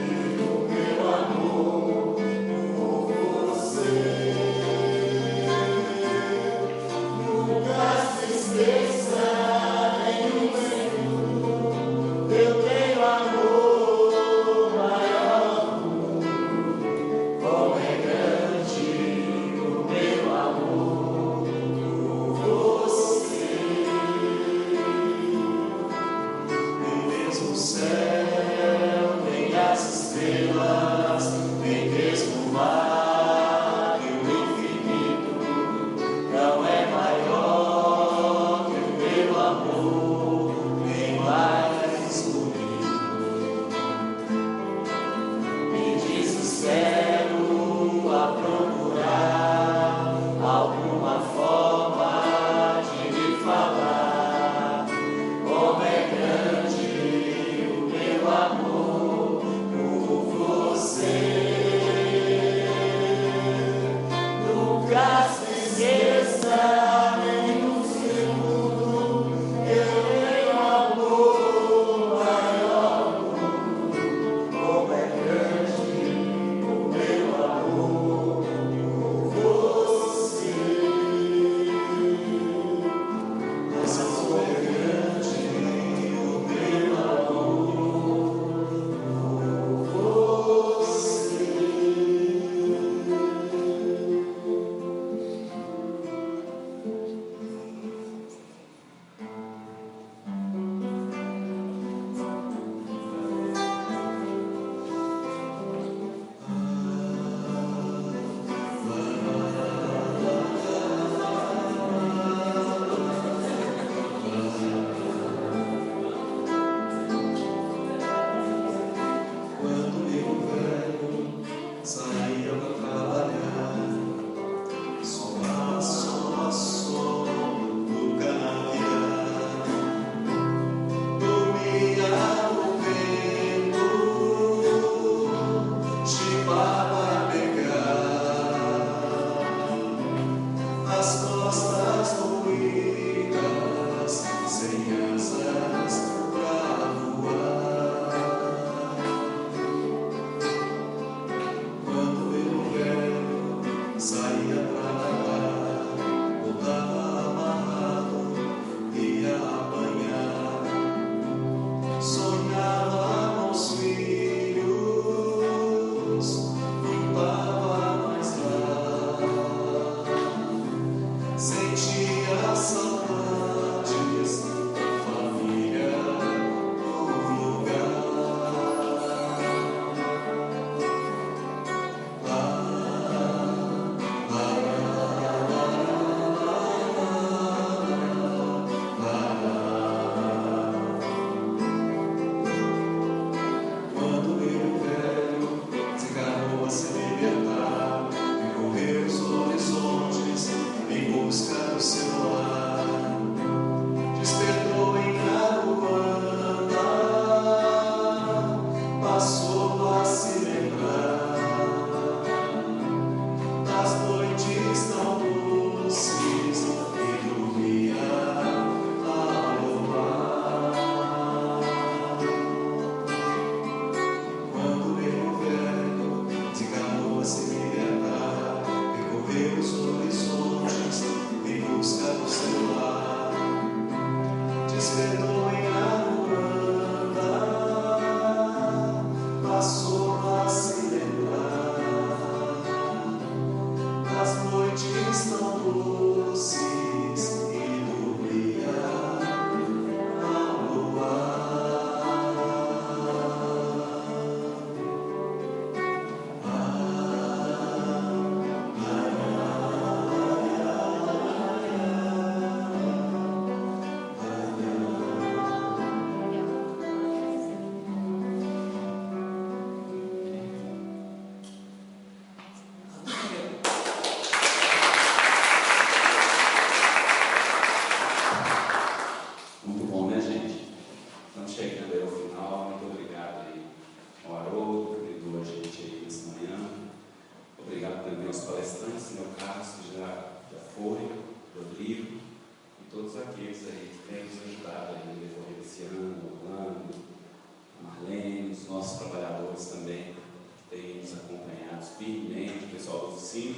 pessoal do Ensino,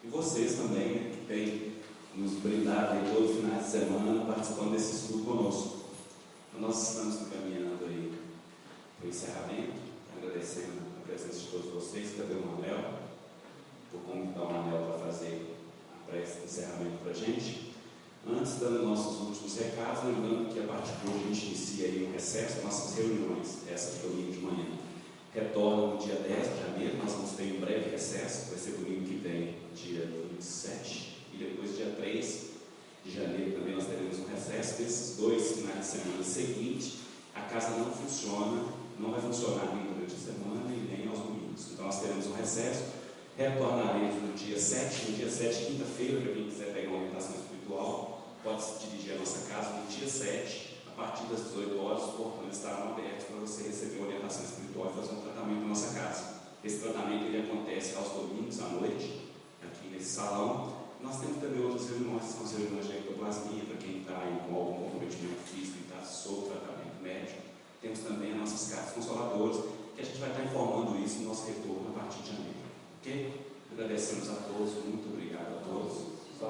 e vocês também, né, que têm nos brindado aí todo final de semana participando desse estudo conosco. Então, nós estamos encaminhando aí para o encerramento, agradecendo a presença de todos vocês. Cadê o Manel? Vou convidar o Manel para fazer a prece de encerramento para a gente. Antes, dando nossos últimos recados, lembrando que a partir de hoje a gente inicia aí o recesso, nossas reuniões, essa de domingo de manhã, retornam no dia 10 de janeiro, nós vamos ter um breve recesso, vai ser domingo que vem, dia 27, e depois dia 3 de janeiro também nós teremos um recesso. Nesses 2 finais de semana seguintes, a casa não funciona, não vai funcionar nem durante a semana e nem aos domingos. Então nós teremos um recesso, retornaremos no dia 7, quinta-feira, para quem quiser pegar uma orientação espiritual, pode se dirigir à nossa casa no dia 7, a partir das 18 horas, os portões estarão abertos para você receber uma orientação espiritual e fazer um tratamento na nossa casa. Esse tratamento ele acontece aos domingos à noite, aqui nesse salão. Nós temos também outras reuniões, que são as reuniões de ectoplasmia, para quem está aí com algum comprometimento físico e está sob tratamento médico. Temos também as nossas cartas consoladoras, que a gente vai estar informando isso no nosso retorno a partir de janeiro. Ok? Agradecemos a todos, muito obrigado a todos. Só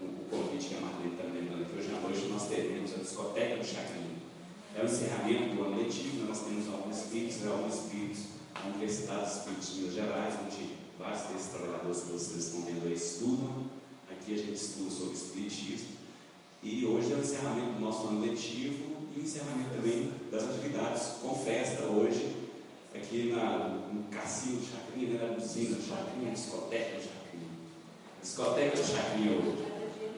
o convite que a Marlene está me lembrando que hoje à noite nós teremos a discoteca do Chacrinha. É o encerramento do ano letivo, nós temos alguns espíritos da Universidade dos Espíritos de Minas Gerais, onde vários desses trabalhadores que vocês estão vendo aí estudam. Aqui a gente estuda sobre espiritismo. E hoje é o encerramento do nosso ano letivo e o encerramento também das atividades com festa hoje, aqui no Cassino do Chacrinha, na usina do Chacrinha, discoteca do Chacrinha. Discoteca do Chacrinha hoje.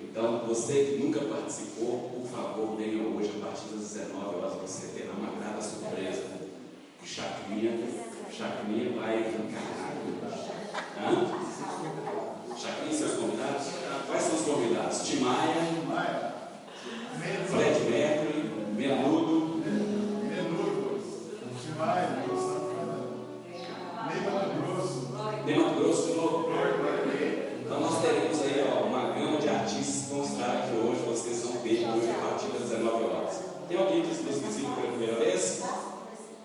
Então, você que nunca participou, por favor, venha hoje a partir das 19 horas, você terá uma grata surpresa. O Chacrinha vai encarnar. Chacrinha e seus convidados? Quais são os convidados? Timaya, Fred Mercury, Menudo, Timaya, Nem Mato Grosso de novo. Então nós teremos aí uma gama de artistas que vão estar aqui hoje, vocês vão ver hoje a partir das 19 horas. Tem alguém que nos visita pela primeira vez?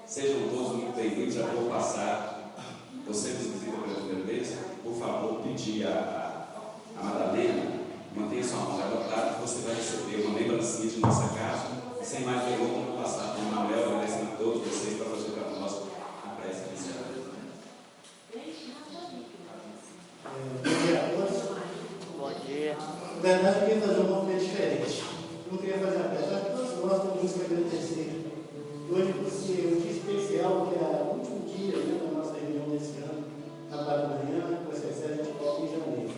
Sejam todos muito bem-vindos, já vou passar. Você nos visita pela primeira vez? Por favor, pedir a Madalena, mantenha sua mão levantada que você vai receber uma lembrancinha de nossa casa. E sem mais delongas, vou passar para o Manuel, agradecendo a todos vocês para fazer para nós a prece inicial. Bom dia. Na verdade, eu queria fazer um movimento diferente. Eu não queria fazer a peça. Acho que todos nós temos música agradecer. Hoje, por ser um dia especial, que é o último dia da nossa reunião desse ano, na parte da manhã, depois recebe a gente volta em janeiro.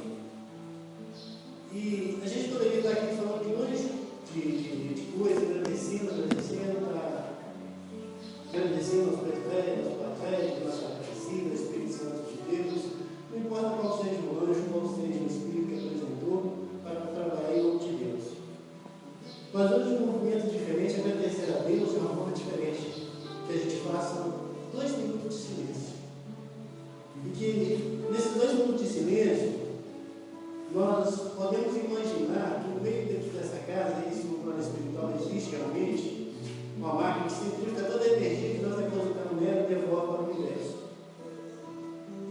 E a gente poderia estar aqui falando milhões de coisas, agradecendo aos presbíteros, aos patéticos, aos agradecidos, ao Espírito Santo de Deus. Não importa qual seja o anjo, qual seja o Espírito que apresentou para trabalhar em nome de Deus. Mas hoje, um movimento diferente, agradecer a Deus de uma forma diferente. Que a gente faça 2 minutos de silêncio. E que nesses 2 minutos de silêncio, nós podemos imaginar que no meio dessa casa, isso no plano espiritual existe realmente, uma máquina que centrifuga toda a energia que nós depositamos nela e devolve para o universo.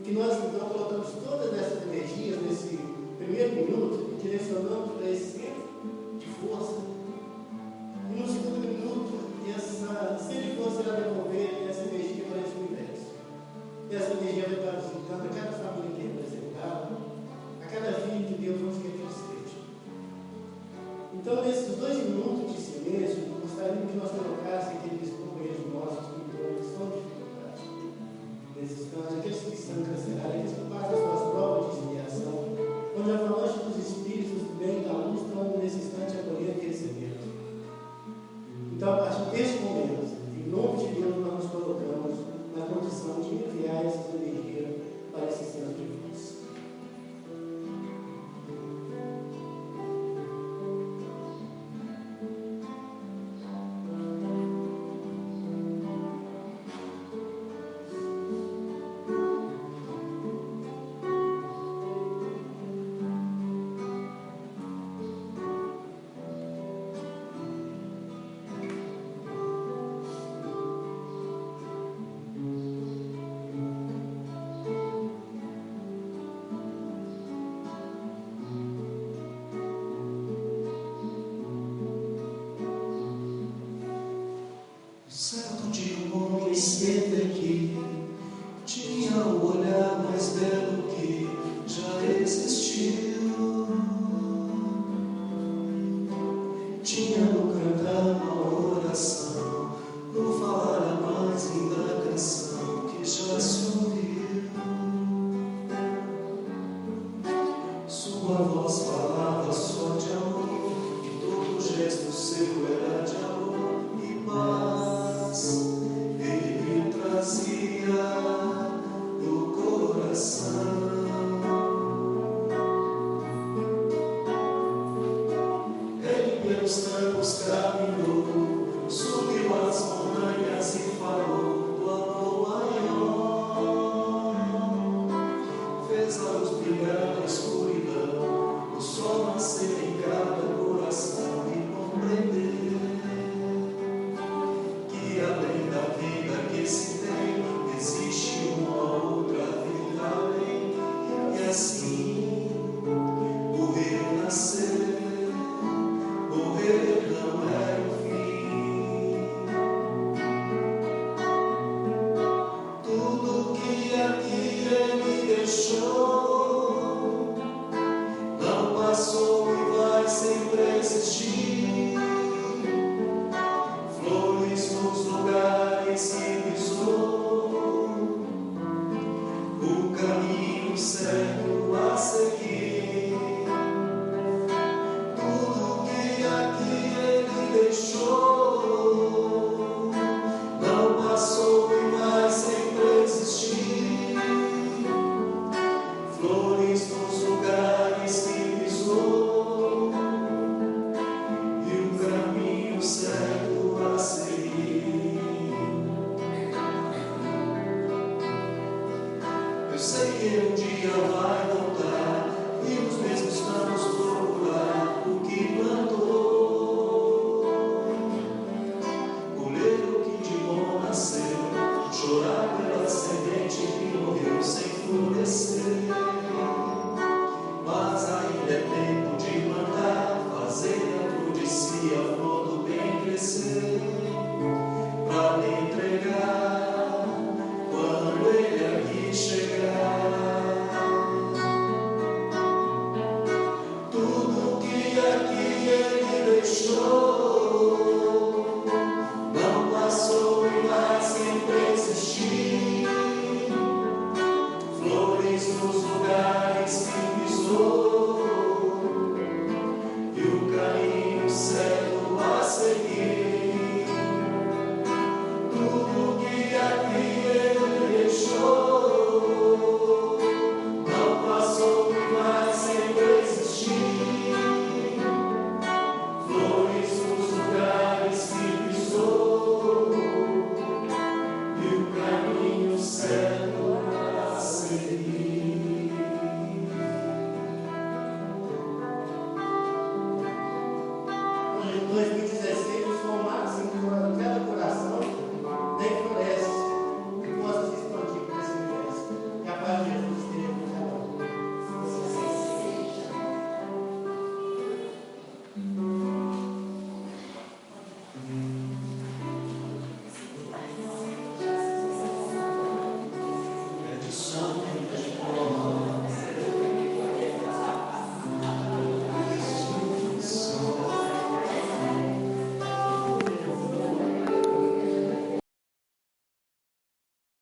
Que nós então colocamos todas essas energias nesse primeiro minuto e direcionamos para esse centro de força. E no segundo minuto, essa centro de força irá devolver essa energia para esse universo. E essa energia vai estar visitando a cada família que é representada, a cada filho de Deus, onde quer que ele esteja. Então, nesses 2 minutos de silêncio, gostaríamos que nós colocássemos aqueles companheiros nossos que estão em dificuldade. Nesses casos, aqueles que estão encarcerados, aqueles que passam as suas provas de expiação, onde a falange dos espíritos do bem e da luz estão nesse instante acolhendo e recebendo. Então, a partir desse momento, em nome de Deus, nós nos colocamos na condição de enviar essas energias para esse centro de luz. Certo dia um homem esteve aqui, tinha o olhar mais belo que já existiu. Tinha no cantar uma oração, no falar a mais linda canção que já se ouviu. Sua voz falava só de amor, e todo gesto seu era de amor e paz. Ele trazia no coração. Ele pelos campos caminhou, subiu as montanhas e falou do amor maior. Fez a luz brilhar na escuridão, o sol nascer em cada coração e compreender que além da vida que se tem, existe uma outra vida além. E assim, o renascer, morrer não é o fim. Tudo que aqui ele deixou não passou e vai sempre existir. Flores nos lugares que pisou, o caminho certo a seguir. Tudo que aqui ele deixou não passou e vai sempre existir. Flores nos lugares que pisou e o caminho certo a seguir. Eu sei que um dia vai voltar e nos mesmos campos procurar o que plantou, colher o que de bom nasceu, chorar pela semente que morreu sem florescer. Mas ainda é tempo de plantar, fazer dentro de si a flor do bem crescer, para lhe entregar quando ele aqui chegar. Tudo que aqui ele deixou não passou e vai sempre existir. Flores nos lugares que pisou e o caminho certo a seguir. Tudo que aqui ele deixou não passou e vai sempre existir. Flores nos lugares que pisou e o caminho certo a seguir. Em 2016, os formatos